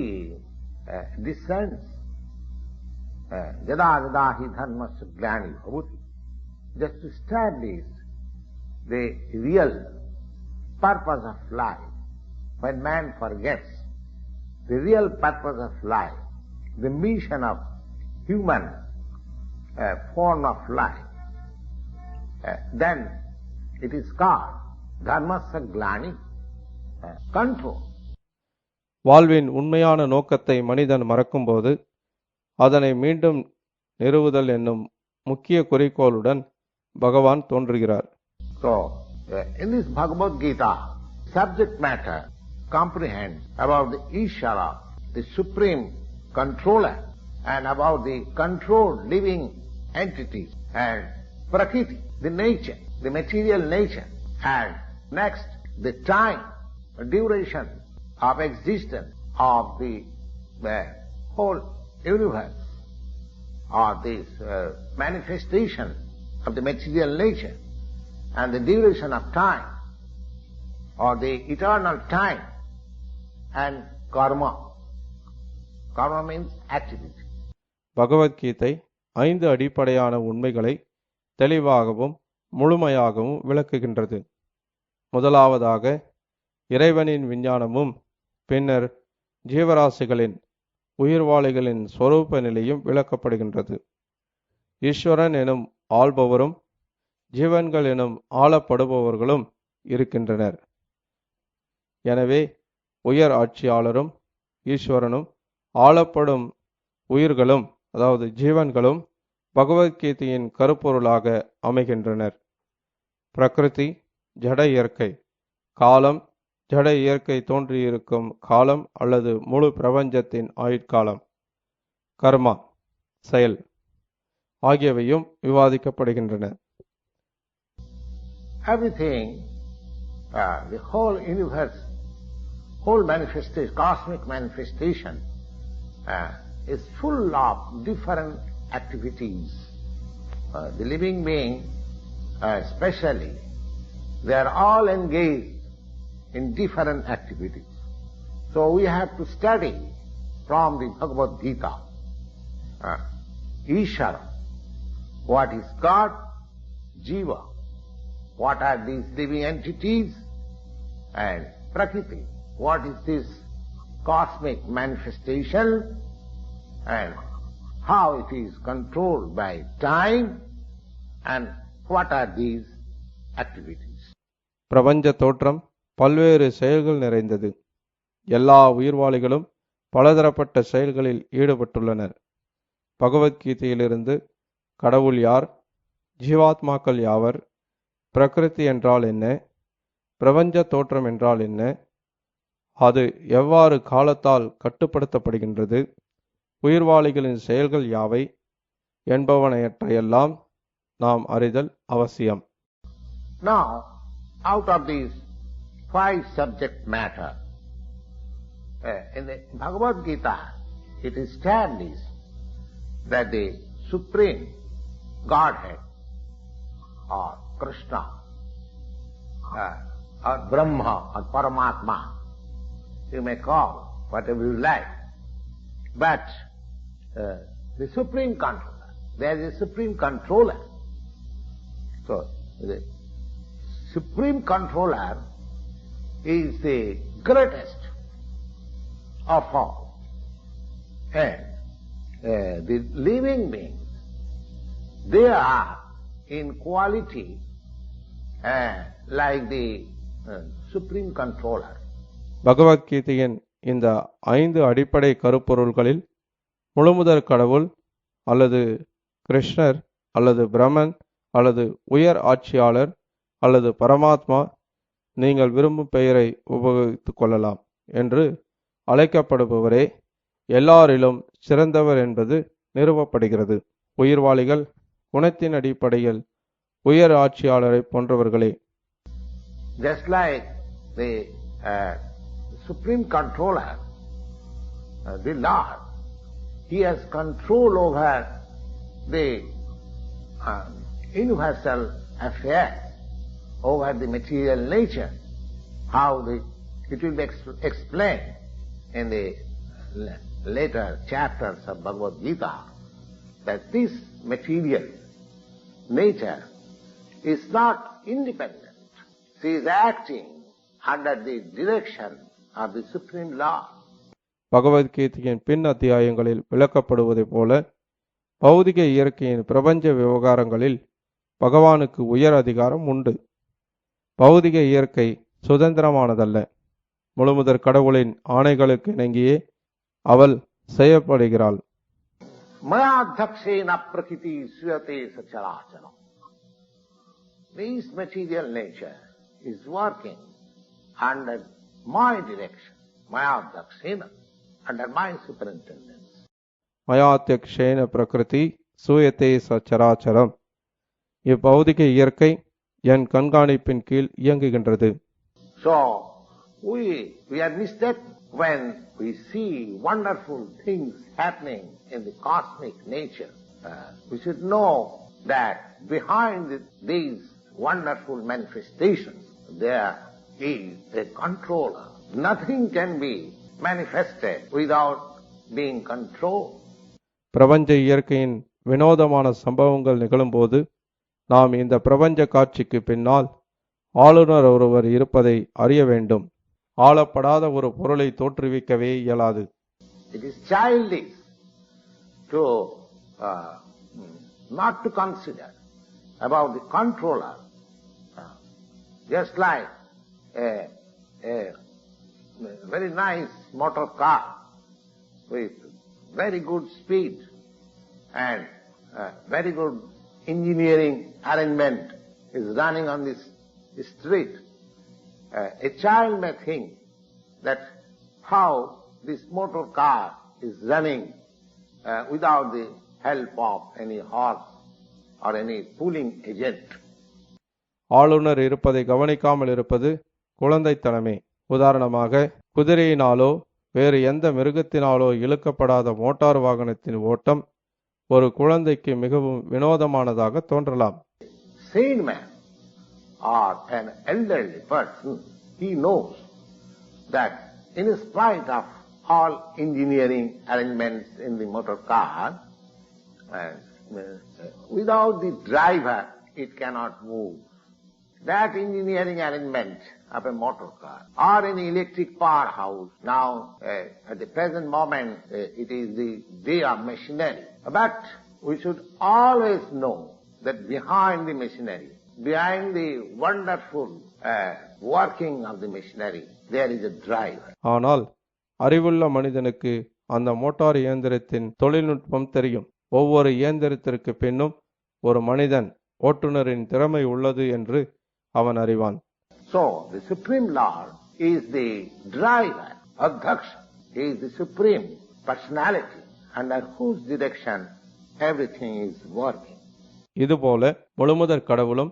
descends yada yada hi dharmasya glani bhavati, just to establish the real purpose of life. When man forgets the real purpose of life, the mission of human form of life, then it is called dharmasya glani, control. வாழ்வின் உண்மையான நோக்கத்தை மனிதன் மறக்கும்போது அதனை மீண்டும் நிறுவுதல் என்னும் முக்கிய குறிக்கோளுடன் பகவான் தோன்றுகிறார். So, in this Bhagavad Gita, subject matter comprehends about the Ishvara, the supreme controller, and about the controlled living entities, and Prakriti, the nature, the material nature, and next the time, duration of existence of the whole universe, or this manifestation of the material nature, and the duration of time, or the eternal time, and karma. Karma means activity. Bhagavad Gita 5 அடிப்படையான உண்மைகளை தெளிவாகவும் முழுமையாகவும் விளக்குகின்றது. முதலாவதாக இறைவனின் விஞ்ஞானமும், பின்னர் ஜீவராசிகளின் உயிர்வாளிகளின் சொரூப நிலையும் விளக்கப்படுகின்றது. ஈஸ்வரன் எனும் ஆள்பவரும் ஜீவன்கள் எனும் ஆளப்படுபவர்களும் இருக்கின்றனர். எனவே உயர் ஆட்சியாளரும் ஈஸ்வரனும் ஆளப்படும் உயிர்களும், அதாவது ஜீவன்களும் பகவத்கீதையின் கருப்பொருளாக அமைகின்றனர். பிரகிருதி, ஜட இயற்கை, காலம், ஜட இயற்கை தோன்றியிருக்கும் காலம் அல்லது முழு பிரபஞ்சத்தின் ஆயுட்காலம், கர்மா, செயல் ஆகியவையும் விவாதிக்கப்படுகின்றன. Everything, the whole universe, whole manifestation, cosmic manifestation, is full of different activities. The living being, especially, they are all engaged in different activities. So we have to study from the Bhagavad Gita, Ishvara, what is God, Jiva, what are these living entities, and Prakriti, what is this cosmic manifestation, and how it is controlled by time, and what are these activities. பிரபஞ்ச தோற்றம் பல்வேறு செயல்கள் நிறைந்தது. எல்லா உயிர்வாளிகளும் பலதரப்பட்ட செயல்களில் ஈடுபட்டுள்ளனர். பகவத்கீதையிலிருந்து கடவுள் யார், ஜீவாத்மாக்கள் யாவர், பிரகிருதி என்றால் என்ன, பிரபஞ்ச தோற்றம் என்றால் என்ன, அது எவ்வாறு காலத்தால் கட்டுப்படுத்தப்படுகின்றது, உயிர்வாளிகளின் செயல்கள் யாவை என்பவனையற்றையெல்லாம் நாம் அறிதல் அவசியம். Now, out of these 5 subject matter, in the Bhagavad Gita, it is established that the Supreme Godhead, or Krishna, or Brahma, or Paramatma, you may call whatever you like, but the Supreme Controller, there is a Supreme Controller. So, the Supreme Controller is the greatest of all. And the living beings, they are in quality like the Supreme Controller. பகவத்கீதையின் இந்த 5 அடிப்படை கருப்பொருள்களில் முழுமுதற் கடவுள் அல்லது கிருஷ்ணர் அல்லது பிரமன் அல்லது உயர் ஆட்சியாளர் அல்லது பரமாத்மா, நீங்கள் விரும்பும் பெயரை உபயோகித்துக் கொள்ளலாம், என்று அழைக்கப்படுபவரே எல்லாரிலும் சிறந்தவர் என்பது நிறுவப்படுகிறது. உயிர்வாளிகள் குணத்தின் அடிப்படையில் உயர் ஆட்சியாளரை போன்றவர்களே. Just like the supreme controller, the Lord, He has control over the universal affairs, over the material nature. How it will be explained in the later chapters of Bhagavad Gita, that this material nature is not independent. She is acting under the direction of the Supreme Lord. பகவத்கீதையின் பின் அத்தியாயங்களில் விளக்கப்படுவதைப் போல பௌதிக இயற்கையின் பிரபஞ்ச விவகாரங்களில் பகவானுக்கு உயர் அதிகாரம் உண்டு. பௌதிக இயற்கை சுதந்திரமானதல்ல. முழுமுதற் கடவுளின் ஆணைகளுக்கு இணங்கியே அவள் செய்யப்படுகிறாள். Mayadhakshena prakriti suyate sacharacharam. This material nature is working under my direction, Mayadhakshena, under my superintendence. மயாத்யக்ஷேன பிரகிருதி சூயத்தே சச்சராச்சரம். இப்பௌதிக இயற்கை என் கண்காணிப்பின் கீழ் இயங்குகின்றது. So we are mistaken when we see wonderful things happening in the cosmic nature. We should know that behind these wonderful manifestations there is a controller. Nothing can be manifested without being controlled. பிரபஞ்ச இயற்கையின் வினோதமான சம்பவங்கள் நிகழும்போது நாம் இந்த பிரபஞ்ச காட்சிக்கு பின்னால் ஆளுநர் ஒருவர் இருப்பதை அறிய வேண்டும். ஆளப்படாத ஒரு பொருளை தோற்றுவிக்கவே இயலாது. It is childish to not to consider about the controller, just like a very nice motor car with very good speed and very good engineering arrangement is running on this street. A child may think that how this motor car is running without the help of any horse or any pulling agent. ஆளுநர் இருப்பதை கவனிக்காமல் இருப்பது குழந்தைத்தனமே. உதாரணமாக, குதிரையினாலோ வேறு எந்த மிருகத்தினாலோ இழுக்கப்படாத motor வாகனத்தின் ஓட்டம் ஒரு குழந்தைக்கு மிகவும் வினோதமானதாக தோன்றலாம். Sane man or an elderly person, he knows that in spite of all engineering arrangements in the motor car, without the driver it cannot move. That engineering arrangement of a motor car or any electric powerhouse, now at the present moment it is the day of machinery. But we should always know that behind the machinery, behind the wonderful working of the machinery, there is a driver. ஆனால் அறிவுள்ள மனிதனுக்கு அந்த motor இயந்திரத்தின் தொழில்நுட்பம் தெரியும். ஒவ்வொரு இயந்திரத்திற்கு பின்னும் ஒரு மனிதன், ஓட்டுநரின் திறமை உள்ளது என்று அவன் அறிவான். So the Supreme Lord is the driver, Adhaksha. He is the Supreme Personality under whose direction everything is working. இதுபோல முழுமுதற் கடவுளும்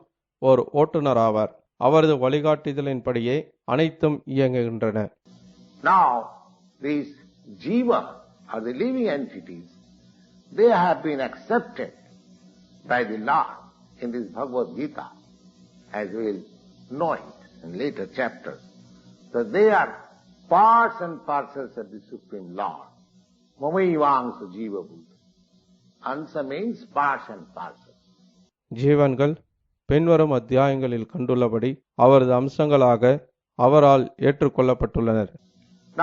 ஒரு ஓட்டுநராவார். அவரது வழிகாட்டுதலின்படியே அனைத்தும் இயங்குகின்றன. Now these jiva or the living entities, they have been accepted by the Lord in this Bhagavad Gita, as we will know it in later chapters, that they are parts and parcels of the Supreme Lord. Mamaivaංsa jiva bhuta. Ansa means parts and parcels. ஜீவன்கள் பின்வரும் அத்தியாயங்களில் கண்டுள்ளபடி அவரது அம்சங்களாக அவரால் ஏற்றுக்கொள்ளப்பட்டுள்ளனர்.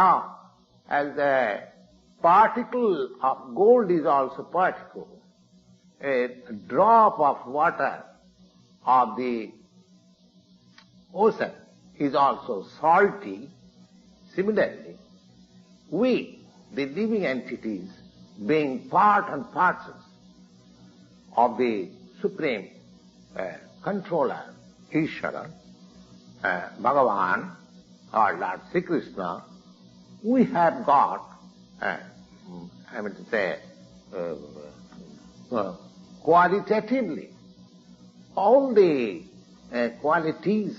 Now, as a particle of gold is also particle, a drop of water of the ocean is also salty. Similarly, we, the living entities, being part and parcel of the supreme controller, Ishvara, Bhagavan, or Lord Sri Krishna, we have got, qualitatively, all the qualities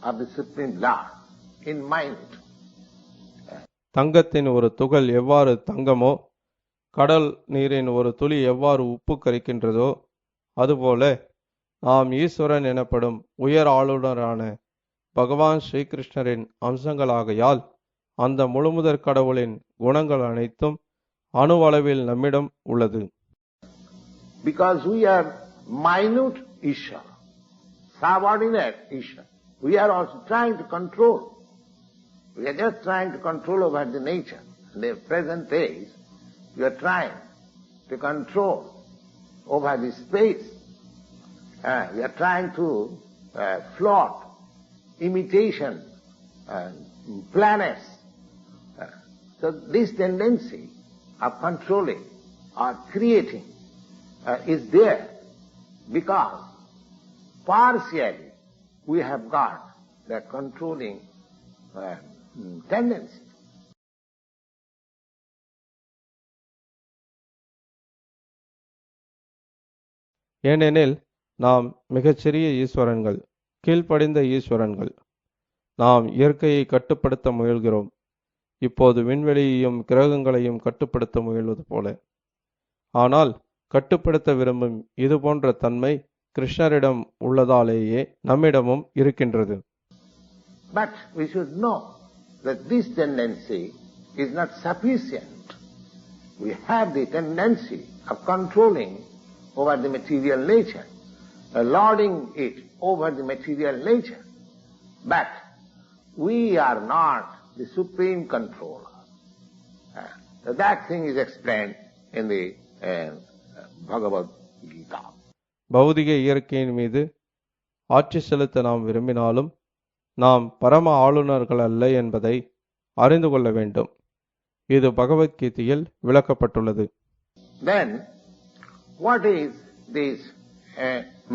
of the Supreme Lord in mind. தங்கத்தின் ஒரு துகள் எவ்வாறு தங்கமோ, கடல் நீரின் ஒரு துளி எவ்வாறு உப்பு கரிக்கின்றதோ, அதுபோல நாம் ஈஸ்வரன் எனப்படும் உயர் ஆளுநரான பகவான் ஸ்ரீகிருஷ்ணரின் அம்சங்களாகையால் அந்த முழுமுதற் கடவுளின் குணங்கள் அனைத்தும் அணுவளவில் நம்மிடம் உள்ளது. Because we are minute Ishvara, subordinate Ishvara, we are also trying to control. We are just trying to control over the nature. In the present days, we are trying to control over the space. We are trying to float imitation planets. So this tendency of controlling or creating is there because partially we have got the controlling tendency. ஏனெனில் நாம் மிகச்சிறிய ஈஸ்வரன்கள், கீழ்ப்படிந்த ஈஸ்வரன்கள். நாம் இயற்கையை கட்டுப்படுத்த முயல்கிறோம், இப்போது விண்வெளியையும் கிரகங்களையும் கட்டுப்படுத்த முயல்வது போல. ஆனால் கட்டுப்படுத்த விரும்பும் இது போன்ற தன்மை கிருஷ்ணரிடம் உள்ளதாலேயே நம்மிடமும் இருக்கின்றது. But we should know that this tendency is not sufficient. We have the tendency of controlling over the material nature, lording it over the material nature. But we are not the supreme controller. So that thing is explained in the Bhagavad Gita. பௌதிக இயற்கையின் மீது ஆட்சி செலுத்த நாம் விரும்பினாலும் நாம் பரம ஆளுநர்கள் அல்ல என்பதை அறிந்து கொள்ள வேண்டும். இது பகவத்கீதையில் விளக்கப்பட்டுள்ளது. Then, what is this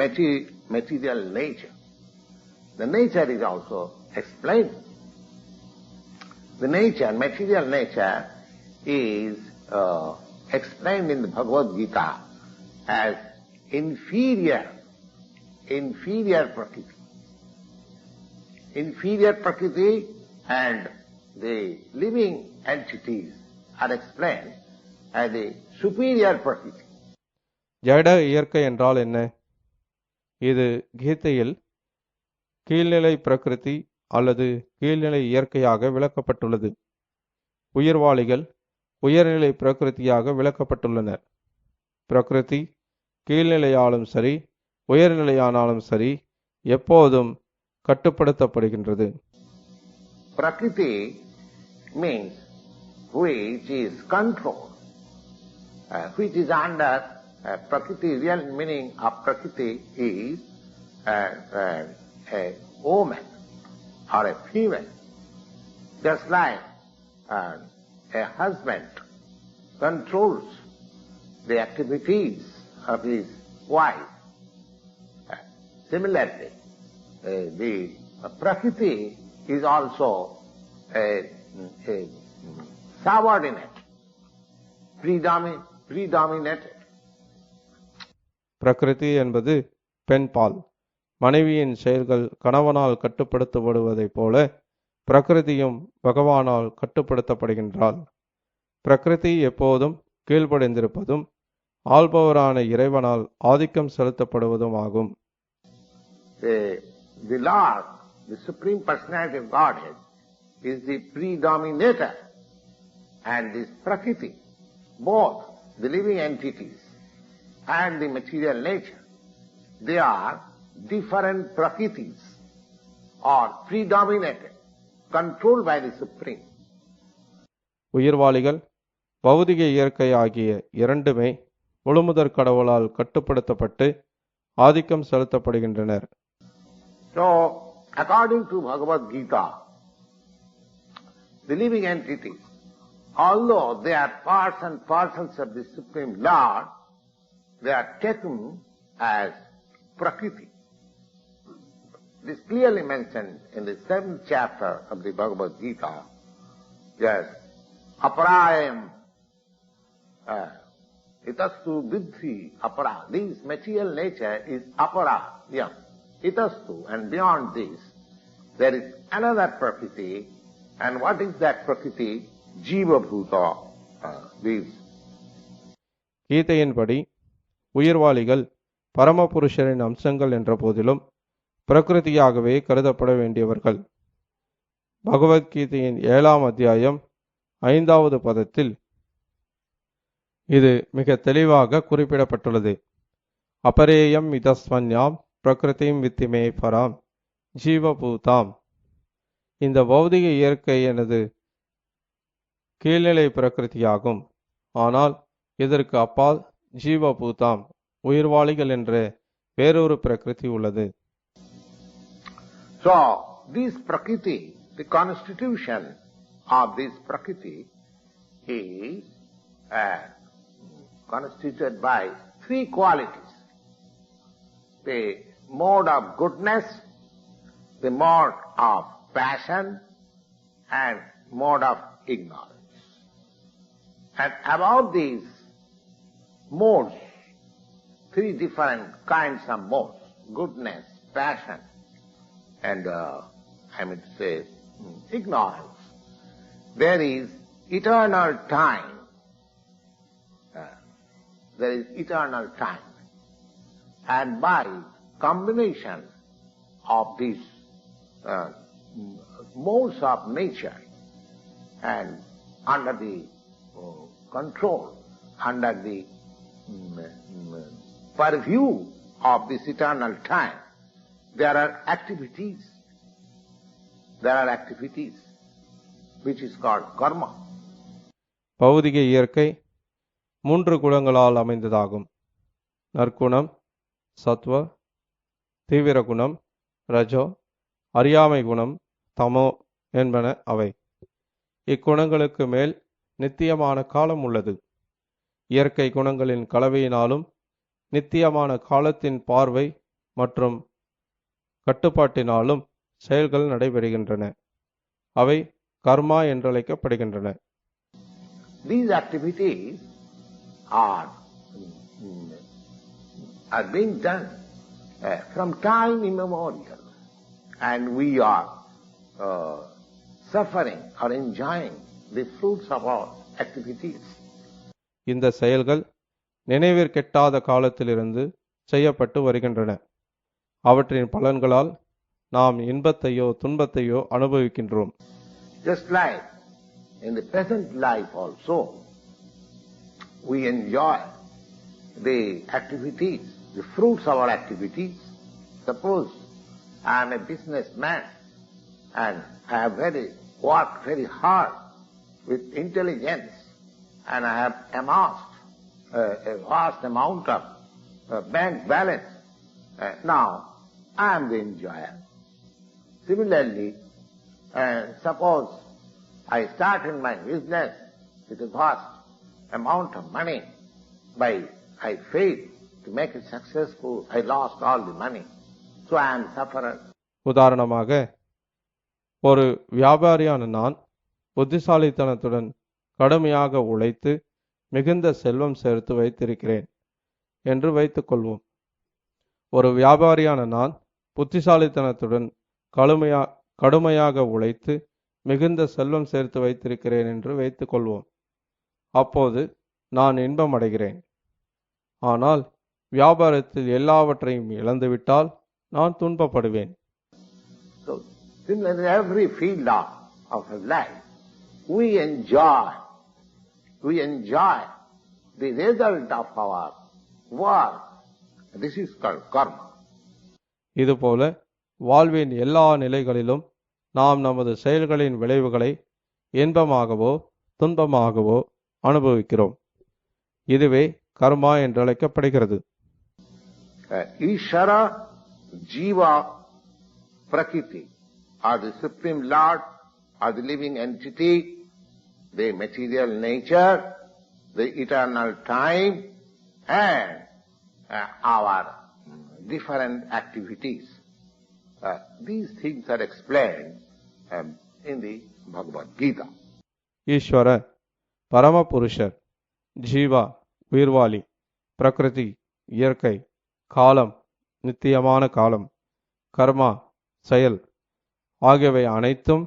material nature? The nature is also explained. The nature, material nature, is explained in the Bhagavad Gita as inferior Prakriti. Inferior Prakriti and the living entities are explained as the superior Prakriti. ஜட இயற்கை என்றால் என்ன? இது கீதையில் கீழ்நிலை பிரகிருதி அல்லது கீழ்நிலை இயற்கையாக விளக்கப்பட்டுள்ளது. உயிர்வாளிகள் உயர்நிலை பிரகிருதியாக விளக்கப்பட்டுள்ளனர். பிரகிருதி கீழ்நிலையாலும் சரி உயர்நிலையானாலும் சரி எப்போதும் கட்டுப்படுத்தப்படுகின்றது. Prakriti means which is controlled, which is under Prakriti. Real meaning of Prakriti is a woman or a female. Just like a husband controls the activities of his wife. Similarly, the Prakriti is also a subordinate, predominated. பிரகிருதி என்பது பெண்பால். மனைவியின் செயல்கள் கணவனால் கட்டுப்படுத்தப்படுவதைப் போல பிரகிருதியும் பகவானால் கட்டுப்படுத்தப்படுகின்றாள். பிரகிருதி எப்போதும் கீழ்ப்படிந்திருப்பதும் ஆள்பவரான இறைவனால் ஆதிக்கம் செலுத்தப்படுவதும் ஆகும். The Lord, the Supreme Personality of Godhead, is the predominator, and this Prakriti, both the living entities and the material nature, they are different Prakritis, or predominated, controlled by the Supreme. உயிர்வாளிகள் பௌதிக இயற்கை ஆகிய இரண்டுமே முழுமுதற் கடவுளால் கட்டுப்படுத்தப்பட்டு ஆதிக்கம் செலுத்தப்படுகின்றனர். So, according to Bhagavad Gita, the living entities although they are parts and parcels of the Supreme Lord, they are taken as Prakriti. This is clearly mentioned in the 7th chapter of the Bhagavad Gita. Yes, aparayam itastu vidhi apara. This material nature is apara, yeah, itastu, and beyond this there is another Prakriti. And what is that Prakriti? Jiva Bhuta. These. கீதையின்படி உயிர்வாளிகள் பரமபுருஷரின் அம்சங்கள் என்ற போதிலும் பிரகிருதியாகவே கருதப்பட வேண்டியவர்கள். பகவத்கீதையின் 7ஆம் அத்தியாயம் 5வது பதத்தில் இது மிக தெளிவாக குறிப்பிடப்பட்டுள்ளது. அபரேயம் இதஸ்வன்யாம் பிரகிருதிம் வித்திமே பராம் ஜீவபூதாம். இந்த பௌதிக இயற்கை எனது கீழ்நிலை பிரகிருதியாகும். ஆனால் இதற்கு அப்பால் ஜீவபூதாம் உயிர்வாளிகள் என்ற வேறொரு பிரகிருதி உள்ளது. So, this Prakriti, the constitution of this Prakriti is constituted by 3 qualities. The mode of goodness, the mode of passion, and mode of ignorance. And about these modes, 3 different kinds of modes, goodness, passion, and I mean to say ignorance. There is eternal time. There is eternal time. And by combination of these modes of nature and under the control, under the purview of this eternal time, there are activities which is called karma. பௌதிக இயற்கை 3 குணங்களால் அமைந்ததாகும். நற்குணம், சத்வ, தீவிர குணம், ரஜோ, அறியாமை குணம், தமோ என்பன அவை. இக்குணங்களுக்கு மேல் நித்தியமான காலம் உள்ளது. இயற்கை குணங்களின் கலவையினாலும் நித்தியமான காலத்தின் பார்வை மற்றும் கட்டுப்பாட்டினாலும் செயல்கள் நடைபெறுகின்றன. அவை கர்மா என்றழைக்கப்படுகின்றன. These activities are being done from time immemorial, and we are suffering or enjoying the fruits of our activities. இந்த செயல்கள் நினைவிற்கெட்டாத காலத்திலிருந்து செய்யப்பட்டு வருகின்றன. அவற்றின் பலன்களால் நாம் இன்பத்தையோ துன்பத்தையோ அனுபவிக்கின்றோம். Just like in the present life also, we enjoy the activities, the fruits of our activities. Suppose I am a businessman and I have worked very hard with intelligence and I have amassed a vast amount of bank balance. Now I am the enjoyer. Similarly, suppose I started my business with a vast amount of money, but I failed to make it successful. I lost all the money. So I am sufferer. உதாரணமாக, ஒரு வியாபாரியான நான் புத்திசாலித்தனத்துடன் கடுமையாக உழைத்து மிகுந்த செல்வம் சேர்த்து வைத்திருக்கிறேன் என்று வைத்துக்கொள்வோம். ஒரு வியாபாரியான நான் புத்திசாலித்தனத்துடன் கடுமையாக உழைத்து மிகுந்த செல்வம் சேர்த்து வைத்திருக்கிறேன் என்று வைத்துக்கொள்வோம். அப்போது நான் இன்பம் அடைகிறேன். ஆனால் வியாபாரத்தில் எல்லாவற்றையும் இழந்துவிட்டால் நான் துன்பப்படுவேன். So, in every field of life, we enjoy the result of our work. This is called karma. இதுபோல வாழ்வின் எல்லா நிலைகளிலும் நாம் நமது செயல்களின் விளைவுகளை இன்பமாகவோ துன்பமாகவோ அனுபவிக்கிறோம். இதுவே கர்மா என்றழைக்கப்படுகிறது. Ishara, Jiva, Prakriti are the Supreme Lord, are the living entity. the material nature, the eternal time, and our different activities. These things are explained in the Bhagavad Gita. ஈஸ்வர பரமபுருஷர், ஜீவா உயிர்வாளி, பிரகிருதி இயற்கை, காலம் நித்தியமான காலம், கர்மா செயல் ஆகியவை அனைத்தும்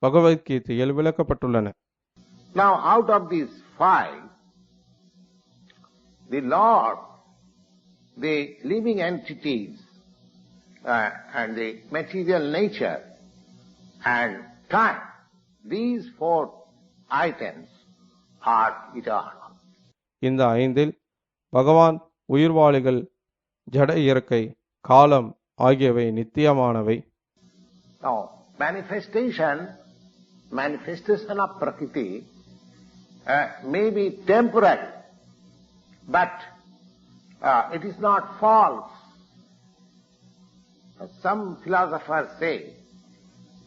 பகவத்கீதையில் விளக்கப்பட்டுள்ளன. Now, out of these five, the Lord, the living entities, and the material nature and time, these four items are eternal. இந்த ஐந்தில் பகவான், உயிர்வாளிகள், ஜட இயற்கை, காலம் ஆகியவை நித்தியமானவை. Now, manifestation of Prakriti may be temporary, but it is not false. Some philosophers say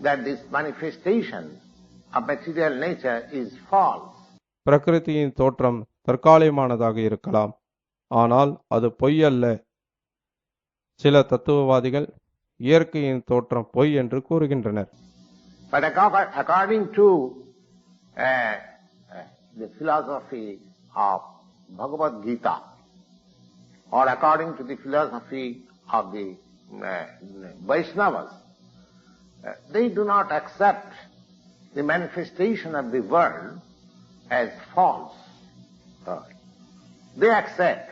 that this manifestation of material nature is false. பிரகிருதியின் தோற்றம் தற்காலிகமானதாக இருக்கலாம், ஆனால் அது பொய் அல்ல. சில தத்துவவாதிகள் இயற்கையின் தோற்றம் பொய் என்று கூறுகின்றனர். But according to the philosophy of Bhagavad Gita, or according to the philosophy of the Vaishnavas, they do not accept the manifestation of the world as false. They accept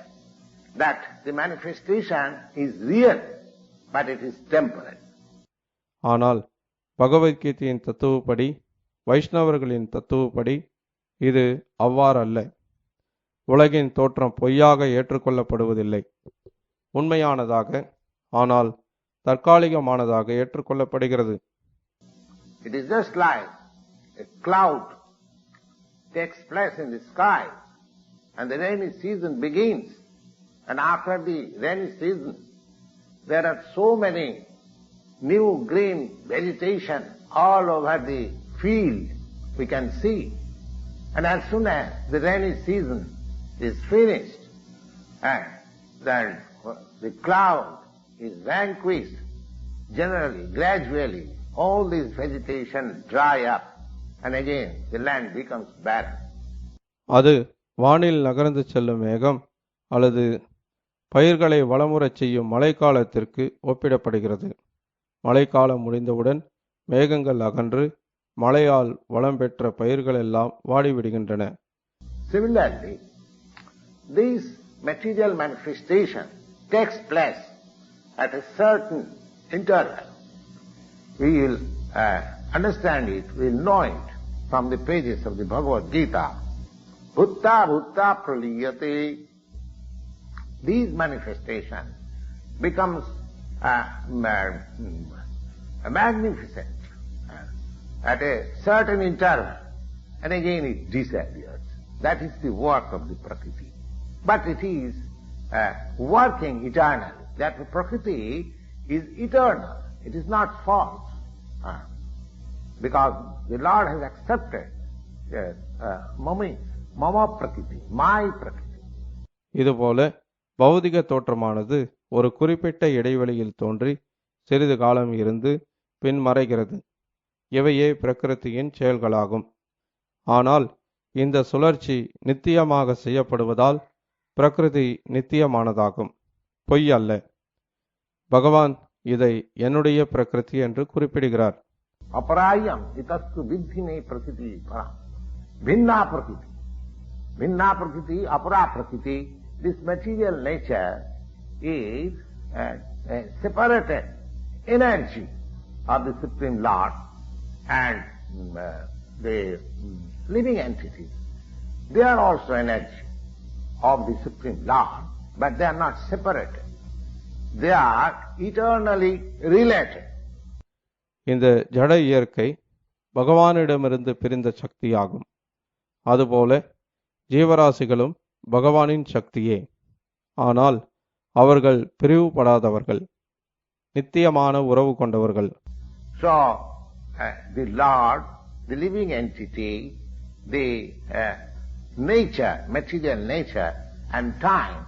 that the manifestation is real, but it is temporary. ஆனால் பகவத்கீதையின் தத்துவப்படி, வைஷ்ணவர்களின் தத்துவப்படி இது அவ்வாறல்ல. உலகின் தோற்றம் பொய்யாக ஏற்றுக்கொள்ளப்படுவதில்லை. உண்மையானதாக, ஆனால் தற்காலிகமானதாக ஏற்றுக்கொள்ளப்படுகிறது. It is just like a cloud takes place in the sky, and the rainy season begins, and after the rainy season there are so many new green vegetation all over the field we can see, and as soon as the rainy season is finished and then the cloud is vanquished, generally, gradually, all this vegetation dry up and again the land becomes barren. அது வானில் நகர்ந்து செல்லும் மேகம் அல்லது பயிர்களை வளமுறச் செய்யும் மழைக்காலத்திற்கு ஒப்பிடப்படுகிறது. மழைக்காலம் முடிந்தவுடன் மேகங்கள் அகன்று மழையால் வளம் பெற்ற பயிர்கள் எல்லாம் வாடிவிடுகின்றன. Similarly, this material manifestation takes place at a certain interval. We will understand it, we will know it from the pages of the Bhagavad Gita. Bhutta bhutta praliyate. These manifestations becomes magnificent at a certain interval, and again it disappears. That is the work of the Prakriti. But it is working eternally. That the Prakriti is eternal. It is not false. Because the Lord has accepted mama Prakriti, my Prakriti. இதுபோல பௌதிக தோற்றமானது ஒரு குறிப்பிட்ட இடைவெளியில் தோன்றி சிறிது காலம் இருந்து பின் மறைகிறது. இவையே பிரகிருதியின் செயல்களாகும். ஆனால் இந்த சுழற்சி நித்தியமாக செய்யப்படுவதால் பிரகிருதி நித்தியமானதாகும், பொய் அல்ல. பகவான் இதை என்னுடைய பிரகிருதி என்று குறிப்பிடுகிறார். Aparayam itastu viddhine prakriti param. Bhinna prakriti. Bhinna prakriti, apara prakriti. This material nature is a separated energy of the Supreme Lord, and the living entities, they are also energy of the Supreme Lord, but they are not separated. They are eternally related. இந்த ஜட இயற்கை பகவானிடமிருந்து பிரிந்த சக்தியாகும். அதுபோல ஜீவராசிகளும் பகவானின் சக்தியே. ஆனால் அவர்கள் பிரிவுபடாதவர்கள், நித்தியமான உறவு கொண்டவர்கள். So, the Lord, the living entity, the nature, material nature and time,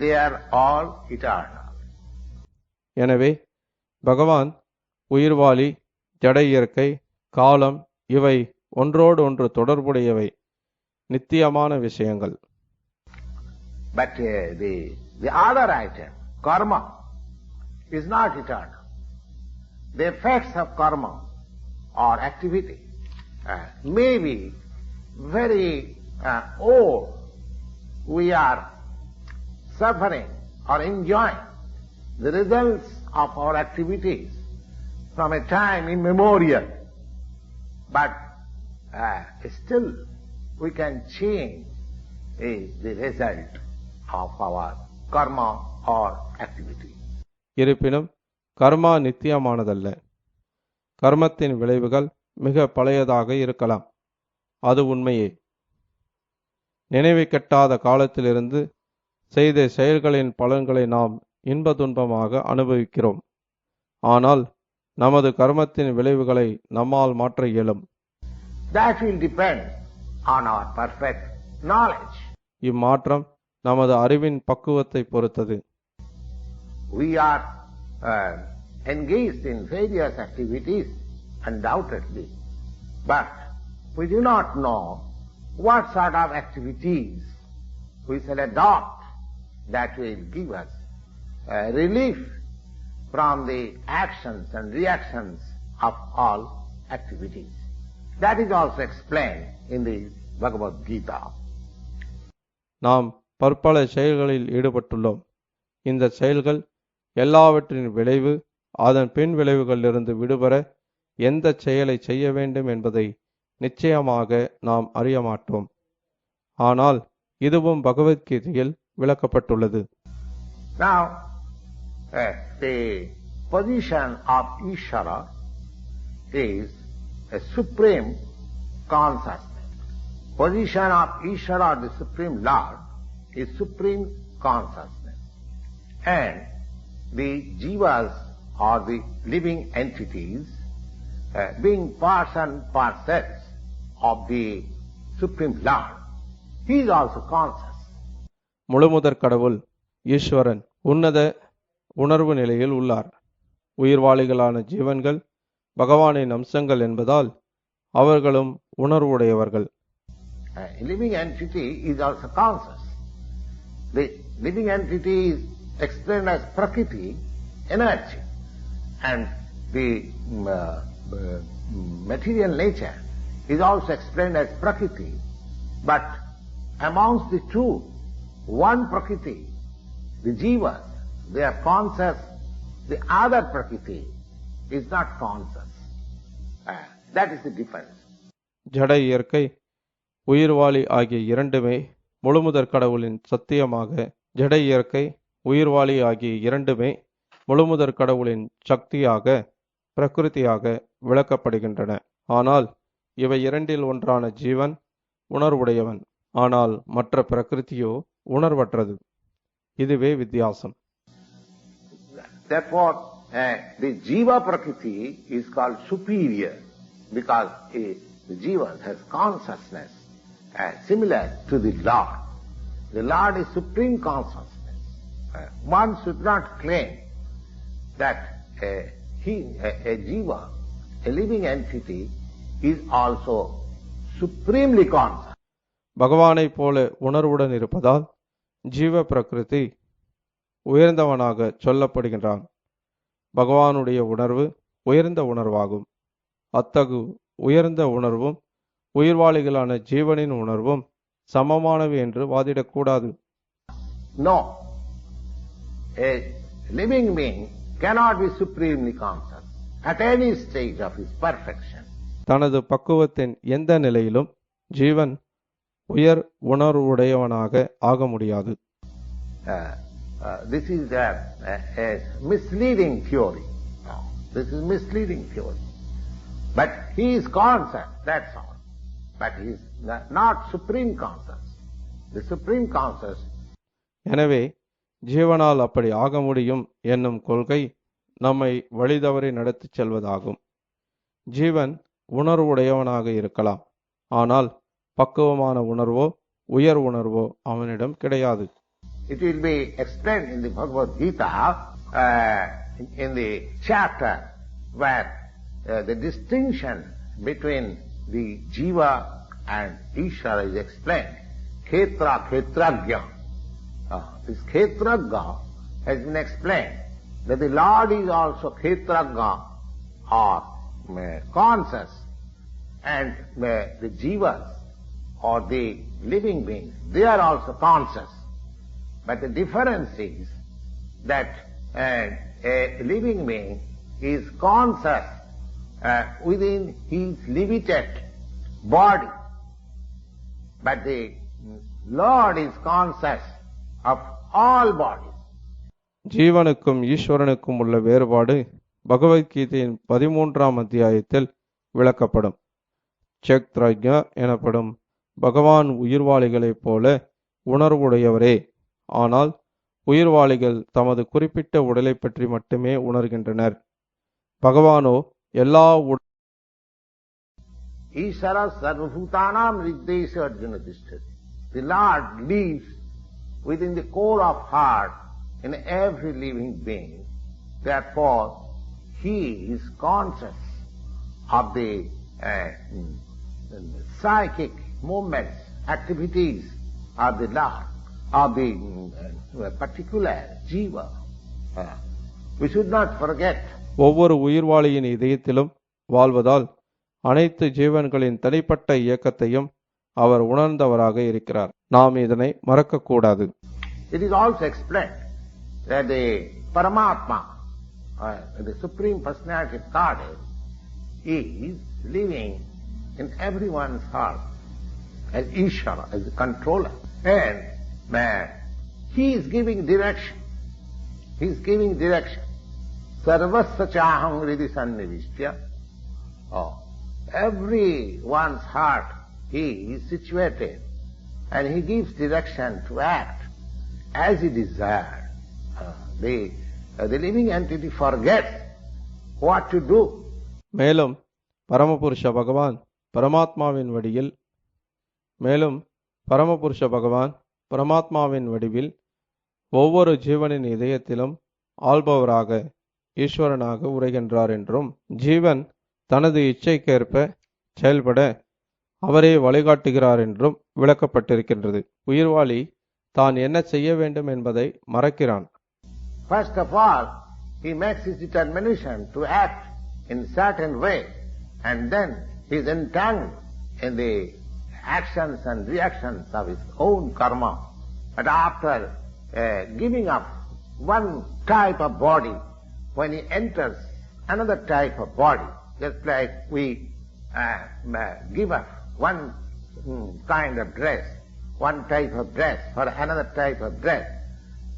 they are all eternal. எனவே பகவான் உயிர்வாளி, ஜட இயற்கை, காலம் இவை ஒன்றோடு ஒன்று தொடர்புடையவை, நித்தியமான விஷயங்கள். But the other item, karma, is not eternal. The effects of karma or activity may be very old. We are suffering or enjoying the results of our activities from a time immemorial. But still we can change the result of our karma or activity. இருப்பினும் கர்மா நித்தியமானதல்ல. கர்மத்தின் விளைவுகள் மிக பழையதாக இருக்கலாம், அது உண்மையே. நினைவு கெட்டாத காலத்திலிருந்து செய்த செயல்களின் பலன்களை நாம் இன்ப துன்பமாக அனுபவிக்கிறோம். ஆனால் நமது கர்மத்தின் விளைவுகளை நம்மால் மாற்ற இயலும். That will depend on our perfect knowledge. இம்மாற்றம் நமது அறிவின் பக்குவத்தை பொறுத்தது. We are engaged in various activities, undoubtedly, but we do not know what sort of activities we shall adopt that will give us relief from the actions and reactions of all activities. That is also explained in the Bhagavad Gita. நாம் பற்பல செயல்களில் ஈடுபட்டுள்ளோம். இந்த செயல்கள் எல்லாவற்றின் விளைவு, அதன் பின் விளைவுகளிலிருந்து விடுபட எந்த செயலை செய்ய வேண்டும் என்பதை நிச்சயமாக நாம் அறிய மாட்டோம். ஆனால் இதுவும் பகவத்கீதையில் விளக்கப்பட்டுள்ளது. Now, the position of Ishvara is a supreme consciousness. Position of Ishvara, the Supreme Lord, is supreme consciousness. And the jivas or the living entities, being parts and parcels of the Supreme Lord, he is also conscious. முழுமுதற் கடவுள் ஈஸ்வரன் உன்னத உணர்வு நிலையில் உள்ளார். உயிர்வாளிகளான ஜீவன்கள் பகவானின் அம்சங்கள் என்பதால் அவர்களும் உணர்வுடையவர்கள். Living entity is also conscious. The living entity is explained as Prakriti, energy, and the material nature is also explained as Prakriti. But amongst the two, one Prakriti, the Jivas, they are conscious, the other Prakriti is not conscious. That is the difference. ஜட இயற்கை, உயிர்வாளி ஆகிய இரண்டுமே முழுமுதற் கடவுளின் சத்தியமாக, ஜட இயற்கை, உயிர்வாளி ஆகிய இரண்டுமே முழுமுதற் கடவுளின் சக்தியாக, பிரகிருதியாக விளக்கப்படுகின்றன. ஆனால் இவை இரண்டில் ஒன்றான ஜீவன் உணர்வுடையவன், ஆனால் மற்ற பிரகிருதியோ உணர்வற்றது. இதுவே வித்தியாசம். Therefore, the Jiva Prakriti is called superior because the Jiva has consciousness similar to the Lord. The Lord is supreme consciousness. One should not claim that a Jiva, a living entity, is also supremely conscious. பகவானை போல உணர்வுடன் இருப்பதால் ஜீவ பிரகிருதி உயர்ந்தவனாக சொல்லப்படுகின்றான். பகவானுடைய உணர்வு உயர்ந்த உணர்வாகும். அத்தகு உயர்ந்த உணர்வும் உயிர்வாளிகளான ஜீவனின் உணர்வும் சமமானவை என்று வாதிடக்கூடாது. No, a living being cannot be supremely conscious at any stage of his perfection. தனது பக்குவத்தின் எந்த நிலையிலும் ஜீவன் உயர் உணர்வுடையவனாக ஆக முடியாது. This is a misleading theory. This is misleading theory. But he is conscious, that's all. But he is not supreme conscious. The supreme conscious. எனவே ஜீவனால் அப்படி ஆக முடியும் என்னும் கொள்கை நம்மை வழிதவறி நடத்திச் செல்வதாகும். ஜீவன் உணர்வுடையவனாக இருக்கலாம், ஆனால் பக்குவமான உணர்வோ உயர் உணர்வோ அவனிடம் கிடையாது. It will be explained in the Bhagavad Gita in the chapter where the distinction between the Jiva and Ishvara is explained. Khetra, Khetragya. This Khetragya has been explained that the Lord is also Khetragya or conscious, and the Jivas or the living beings, they are also conscious. But the difference is that a living being is conscious within his limited body, but the Lord is conscious of all bodies. ஜீவனுக்கும் ஈஸ்வரனுக்கும் உள்ள வேறுபாடு பகவத்கீதையின் 13ஆம் அத்தியாயத்தில் விளக்கப்படும். க்ஷத்ரஜ்ஞ எனப்படும் பகவான் உயிர்வாளிகளைப் போல உணர்வுடையவரே. ஆனால் உயிர்வாளிகள் தமது குறிப்பிட்ட உடலை பற்றி மட்டுமே உணர்கின்றனர். பகவானோ எல்லா Ishvara sarvabhutanam riddesha arjuna tishtati. The Lord lives within the core of heart in every living being. Therefore, he is conscious of the psychic movements, activities of the Lord, of the particular Jiva. We should not forget. ஒவ்வொரு உயிர்வாளியின் இதயத்திலும் வாழ்வதால் அனைத்து ஜீவன்களின் தனிப்பட்ட இயக்கத்தையும் அவர் உணர்ந்தவராக இருக்கிறார். நாம் இதனை மறக்கக்கூடாது. It is also explained that the Paramatma, the Supreme Personality of Godhead, is living in everyone's heart as Ishvara, as the controller. And he is giving direction. He is giving direction. Sarvasya chaham hridi sannivishya. Everyone's heart he is situated, and he gives direction to act as he desired. The living entity forgets what to do. மேலும் பரமபுருஷ பகவான் பரமாத்மாவின் வடிவில் ஒவ்வொரு ஜீவனின் இதயத்திலும் ஆள்பவராக ஈஸ்வரனாக உரைகின்றார் என்றும், ஜீவன் தனது இச்சைக்கேற்ப செயல்பட அவரே வழிகாட்டுகிறார் என்றும் விளக்கப்பட்டிருக்கின்றது. உயிர்வாளி தான் என்ன செய்ய வேண்டும் என்பதை மறக்கிறான். First of all, he makes his determination to act in certain way, and then he is entangled in the actions and reactions of his own karma. But after giving up one type of body, when he enters another type of body, just like we give up one kind of dress, one type of dress for another type of dress.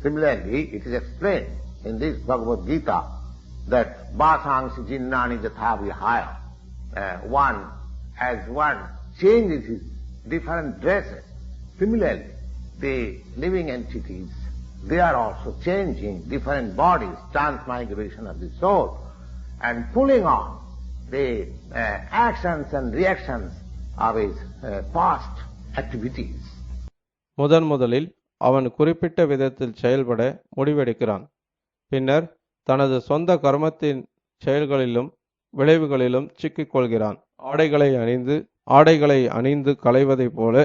Similarly, it is explained in this Bhagavad Gita that Vasangsi Jinnani Jatha Vihaya, as one changes his different dresses, similarly the living entities, they are also changing different bodies, transmigration of the soul, and pulling on the actions and reactions of his past activities. முதலில் அவன் குறிப்பிட்ட விதத்தில் செயல்பட முடிவெடுக்கிறான். பின்னர் தனது சொந்த கர்மத்தின் செயல்களிலும் விளைவுகளிலும் சிக்கிக்கொள்கிறான். ஆடைகளை அணிந்து களைவதைப் போல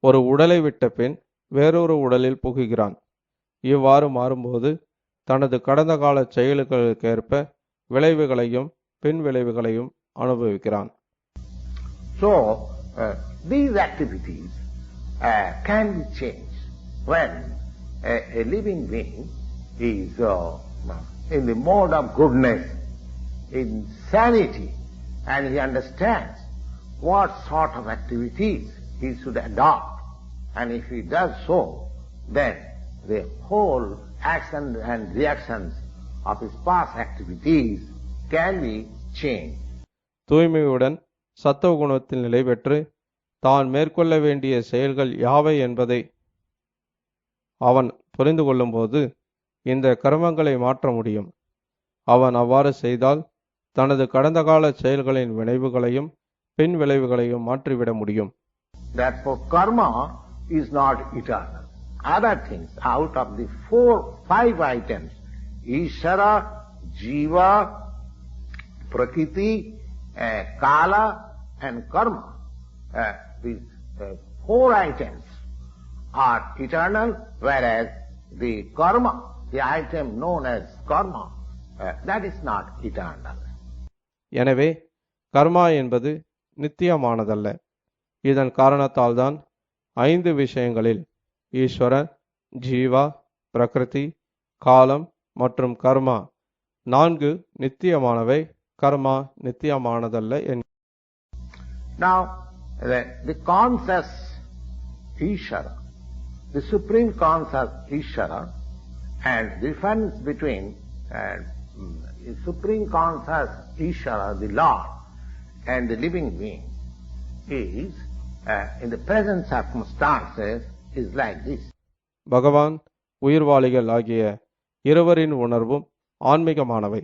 ஒரு உடலை விட்ட பின் வேறொரு உடலில் புகுகிறான். இவ்வாறு மாறும்போது தனது கடந்த கால செயல்களுக்கேற்ப விளைவுகளையும் பின் விளைவுகளையும் அனுபவிக்கிறான். So, these activities can be changed when a living being is in the mode of goodness, in sanity, and he understands what sort of activities he should adopt. And if he does so, then the whole action and reactions of his past activities can be changed. தூய்மையுடன் சத்துவ குணத்தில் நிலை பெற்று தான் மேற்கொள்ள வேண்டிய செயல்கள் யாவை என்பதை அவன் புரிந்து கொள்ளும்போது இந்த கர்மங்களை மாற்ற முடியும். அவன் அவ்வாறு செய்தால் தனது கடந்த கால செயல்களின் விளைவுகளையும் பின் விளைவுகளையும் மாற்றிவிட முடியும். Therefore, karma is not eternal. Other things, out of the 5 items, Ishvara, Jiva, Prakriti, Kala and Karma, these 4 items are eternal, whereas the karma, the item known as karma, that is not eternal. எனவே கர்மா என்பது நித்தியமானதல்ல. இதன் காரணத்தால்தான் 5 விஷயங்களில் ஈஸ்வரன், ஜீவா, பிரகிருதி, காலம் மற்றும் கர்மா 4 நித்தியமானவை, கர்மா நித்தியமானதல்ல. Now, the conscious Ishvara, the supreme conscious Ishvara, and the difference between the supreme conscious Ishvara, the Lord, and the living being is, in the present circumstances, is like this. பகவான், உயிர்வாளிகள் ஆகிய இருவரின் உணர்வும் ஆன்மீகமானவை.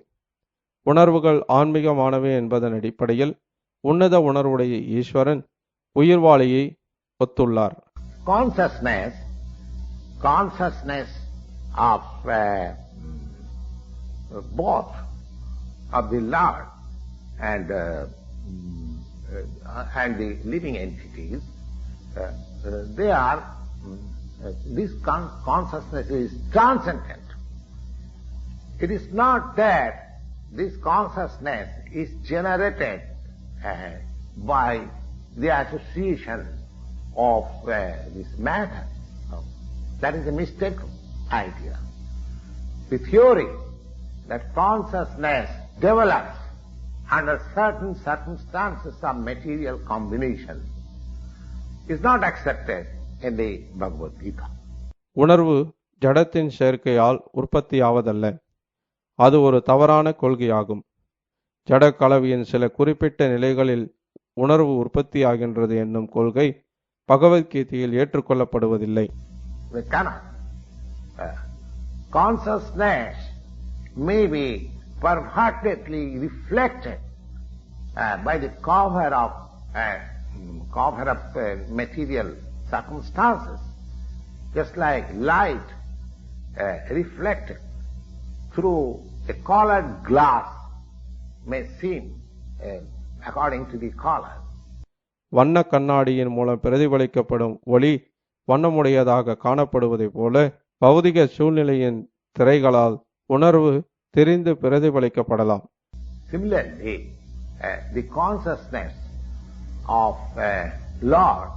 உணர்வுகள் ஆன்மீகமானவை என்பதன் அடிப்படையில் உன்னத உணர்வுடைய ஈஸ்வரன் உயிர்வாளியை ஒத்துள்ளார். Consciousness of both of the Lord and the living entities, they are this consciousness is transcendent. It is not that this consciousness is generated by the association of this matter. That is a mistaken idea. The theory that consciousness develops under certain circumstances of material combination is not accepted in the Bhagavad Gita. உணர்வு ஜடத்தின் சேர்க்கையால் உற்பத்தியாவதல்ல. அது ஒரு தவறான கொள்கையாகும். ஜட கலவையின் சில குறிப்பிட்ட நிலைகளில் உணர்வு உற்பத்தியாகின்றது என்னும் கொள்கை பகவத்கீதையில் ஏற்றுக்கொள்ளப்படுவதில்லை. Consciousness may be perfectly reflected by the cover of material circumstances, just like light reflected through a colored glass may seem according to the color. வண்ண கண்ணாடியின் மூலம் பிரதிபலிக்கப்படும் ஒளி வண்ணமுடையதாக காணப்படுவதைப் போல பௌதிக சூழ்நிலையின் திரைகளால் உணர்வு தெரிந்து பிரதிபலிக்கப்படலாம். Similarly, the consciousness of Lord,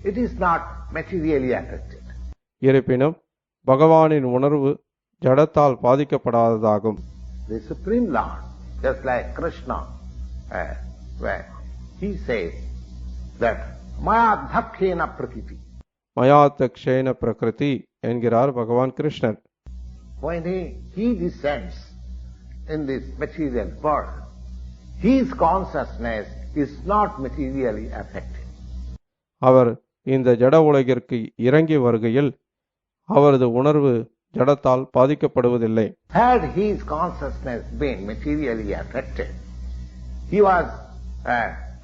it is not materially affected. இருப்பினும் பகவானின் உணர்வு ஜடத்தால் பாதிக்கப்படாததாகும். The Supreme Lord, just like Krishna, where he says that Maya Dhakkhena Prakriti. மயா தக்ஷேன பிரகிருதி என்கிறார் பகவான் கிருஷ்ணர். When he descends in this material world, his consciousness is not materially affected. அவர் இந்த ஜட உலகிற்கு இறங்கி வருகையில் அவரது உணர்வு ஜடத்தால் பாதிக்கப்படுவதில்லை. Had his consciousness been materially affected, he was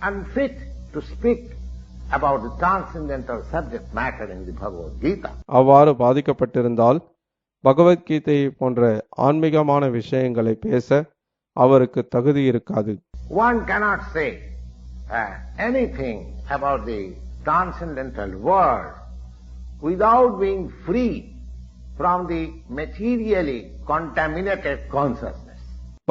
unfit to speak about the transcendental subject matter in the Bhagavad Gita. அவ்வாறு பாதிக்கப்பட்டிருந்தால் பகவத்கீதையை போன்ற ஆன்மீகமான விஷயங்களை பேச அவருக்கு தகுதி இருக்காது. One cannot say anything about the transcendental world without being free from the materially contaminated consciousness.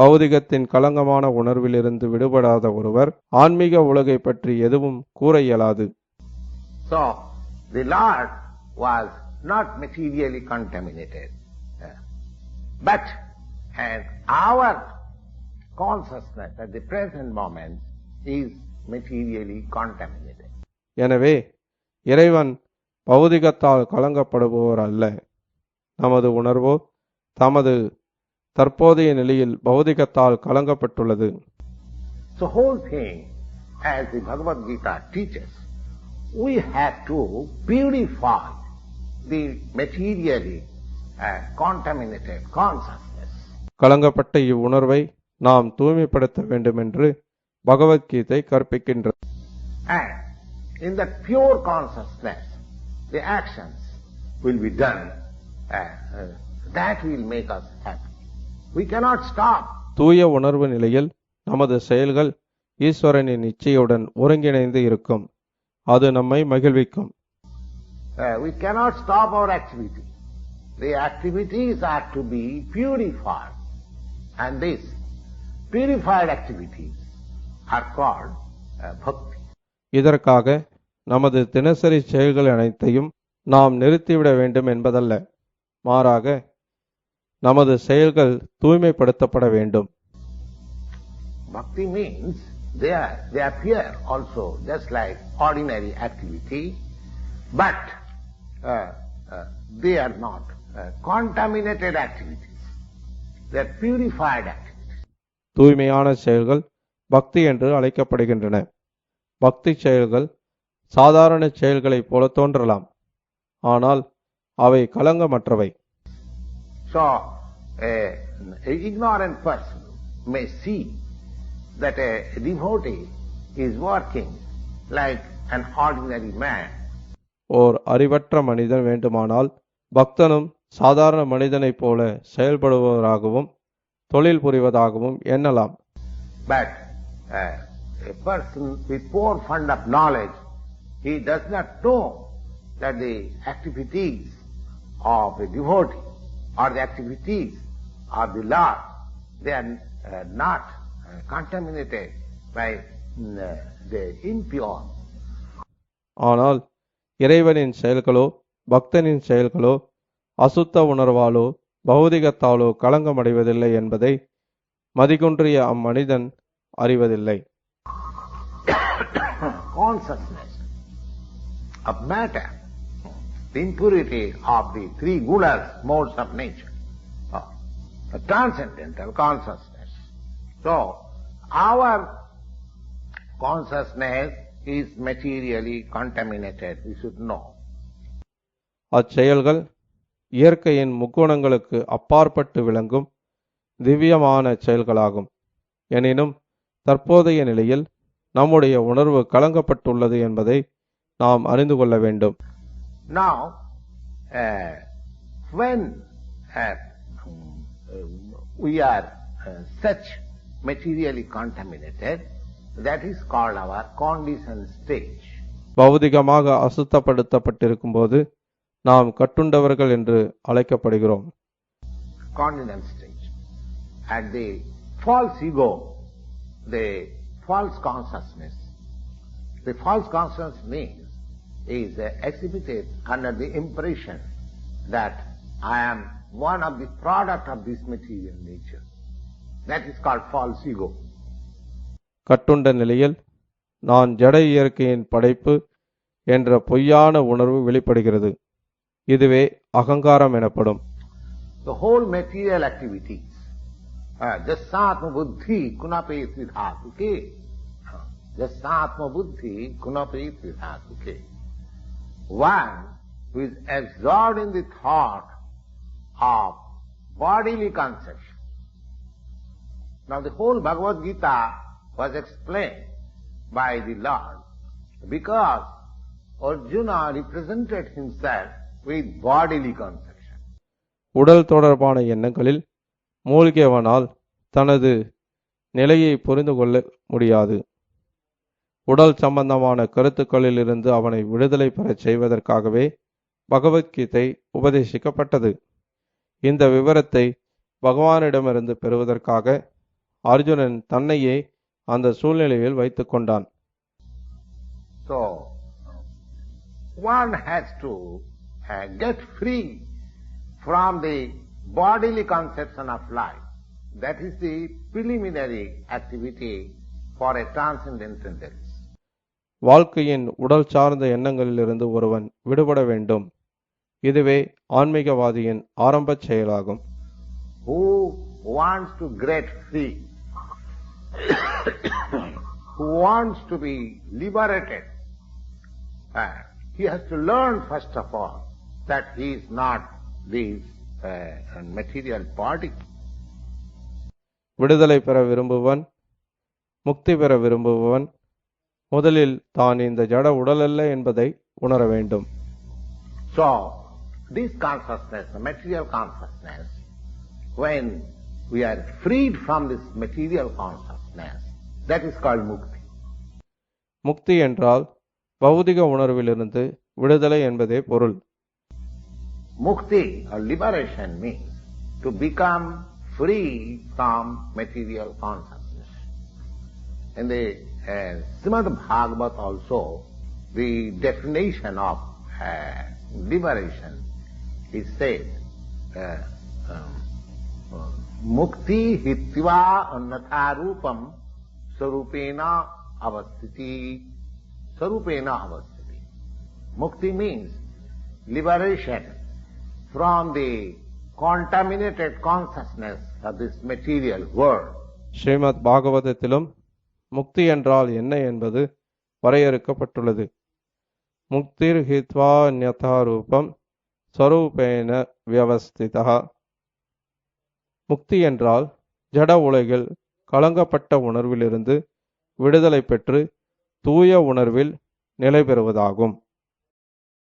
பௌதிகத்தின் களங்கமான உணர்விலிருந்து விடுபடாத ஒருவர் ஆன்மீக உலகை பற்றி எதுவும் கூற இயலாது. So, the Lord was not materially contaminated. But our consciousness at the present moment is materially contaminated. எனவே இறைவன் பௌதிகத்தால் கலங்கப்படுபவர் அல்ல. நமது உணர்வோ தமது தற்போதைய நிலையில் பௌதிகத்தால் கலங்கப்பட்டுள்ளது. So whole thing, as the Bhagavad Gita teaches, we have to purify the materially contaminated consciousness. கலங்கப்பட்ட இவ்வுணர்வை நாம் தூய்மைப்படுத்த வேண்டும் என்று Bhagavad Gita கற்பிக்கின்றது. And in that pure consciousness, the actions will be done. That will make us happy. We cannot stop. தூய உணர்வு நிலையில் நமது செயல்கள் ஈஸ்வரனின் இச்சையுடன் ஒருங்கிணைந்து இருக்கும். அது நம்மை மகிழ்விக்கும். We cannot stop our activity. The activities are to be purified. And these purified activities are called bhakti. இதற்காக நமது தினசரி செயல்கள் அனைத்தையும் நாம் நிறுத்திவிட வேண்டும் என்பதல்ல, மாறாக நமது செயல்கள் தூய்மைப்படுத்தப்பட வேண்டும். Bhakti means they appear also just like ordinary activity, but they are not contaminated activities. They are purified activities. தூய்மையான செயல்கள் பக்தி என்று அழைக்கப்படுகின்றன. பக்தி செயல்கள் சாதாரண செயல்களைப் போல தோன்றலாம், ஆனால் அவை கலங்கமற்றவை. So, an ignorant person may see that a devotee is working like an ordinary man. ஓர் அறிவற்ற மனிதன் வேண்டுமானால் பக்தனும் சாதாரண மனிதனைப் போல செயல்படுவதாகவும் தொழில் புரிவதாகவும் எண்ணலாம். But a person with poor fund of knowledge, he does not know that the activities of a devotee or the activities of the Lord, they are not contaminated by the impure. ஆனால் இறைவனின் செயல்களோ பக்தனின் செயல்களோ அசுத்த உணர்வாலோ பௌதிகத்தாலோ களங்கமடைவதில்லை என்பதை மதிகுன்றிய அம்மனிதன் அறிவதில்லை. Consciousness of matter, the impurity of the three gunas, modes of nature, a transcendental consciousness. So, our consciousness is materially contaminated, we should know. அச்செயல்கள் இயற்கையின் முக்குணங்களுக்கு அப்பாற்பட்டு விளங்கும் திவ்யமான செயல்களாகும். எனினும் தற்போதைய நிலையில் நம்முடைய உணர்வு கலங்கப்பட்டுள்ளது என்பதை நாம் அறிந்து கொள்ள வேண்டும். Now, when we are such materially contaminated, that is called our conditioned stage. பௌதிகமாக அசுத்தப்படுத்தப்பட்டிருக்கும் போது நாம் கட்டுண்டவர்கள் என்று அழைக்கப்படுகிறோம். Conditioned stage. And the false ego, the false consciousness. The false consciousness is exhibited under the impression that I am one of the product of this material nature. That is called false ego. கட்டுண்ட நிலையில் நான் ஜட இயற்கையின் படைப்பு என்ற பொய்யான உணர்வு வெளிப்படுகிறது. இதுவே அகங்காரம் எனப்படும். The whole material activities, jasatma buddhi kunapet vidhatuke, jasatma buddhi kunapet vidhatuke. One who is absorbed in the thought of bodily conception. Now the whole Bhagavad Gita was explained by the Lord because Arjuna represented himself with bodily conception. உடல் தொடர்பான எண்ணங்களில் மூழ்கியவனால் தனது நிலையை புரிந்து கொள்ள முடியாது. உடல் சம்பந்தமான கருத்துக்களில் இருந்து அவனை விடுதலை பெறச் செய்வதற்காகவே பகவத்கீதை உபதேசிக்கப்பட்டது. இந்த விவரத்தை பகவானிடமிருந்து பெறுவதற்காக அர்ஜுனன் தன்னையே அந்த சூழ்நிலையில் வைத்துக் கொண்டான். So, one has to get free from the bodily conception of life. That is the preliminary activity for a transcendent tendency. வாழ்க்கையின் உடல் சார்ந்த எண்ணங்களிலிருந்து ஒருவன் விடுபட வேண்டும். இதுவே ஆன்மீகவாதியின் ஆரம்ப செயலாகும். Who wants to get free, who wants to be liberated, he has to learn first of all that he is not this material body. விடுதலை பெற விரும்புவன், முக்தி பெற விரும்புபவன் முதலில் தான் இந்த ஜட உடலல்ல என்பதை உணர வேண்டும். So, this consciousness, the material consciousness, when we are freed from this material consciousness, that is called mukti. முக்தி என்றால் பௌதிக உணர்விலிருந்து விடுதலை என்பதே பொருள். Mukti or liberation means to become free from material consciousness. In the Srimad Bhagavad also, the definition of liberation is said, mukti hitva annatha rupam sarupena avasthiti. Sarupena avasthiti. Mukti means liberation from the contaminated consciousness of this material world. Srimad பாகவதத்திலும் முக்தி என்றால் என்ன என்பது வரையறுக்கப்பட்டுள்ளது. முக்திர் ஹித்வா ன்யதா ரூபம் ஸ்வரூபேன வியவஸ்திதா. முக்தி என்றால் ஜட உலகில் கலங்கப்பட்ட உணர்விலிருந்து விடுதலை பெற்று தூய உணர்வில் நிலை பெறுவதாகும்.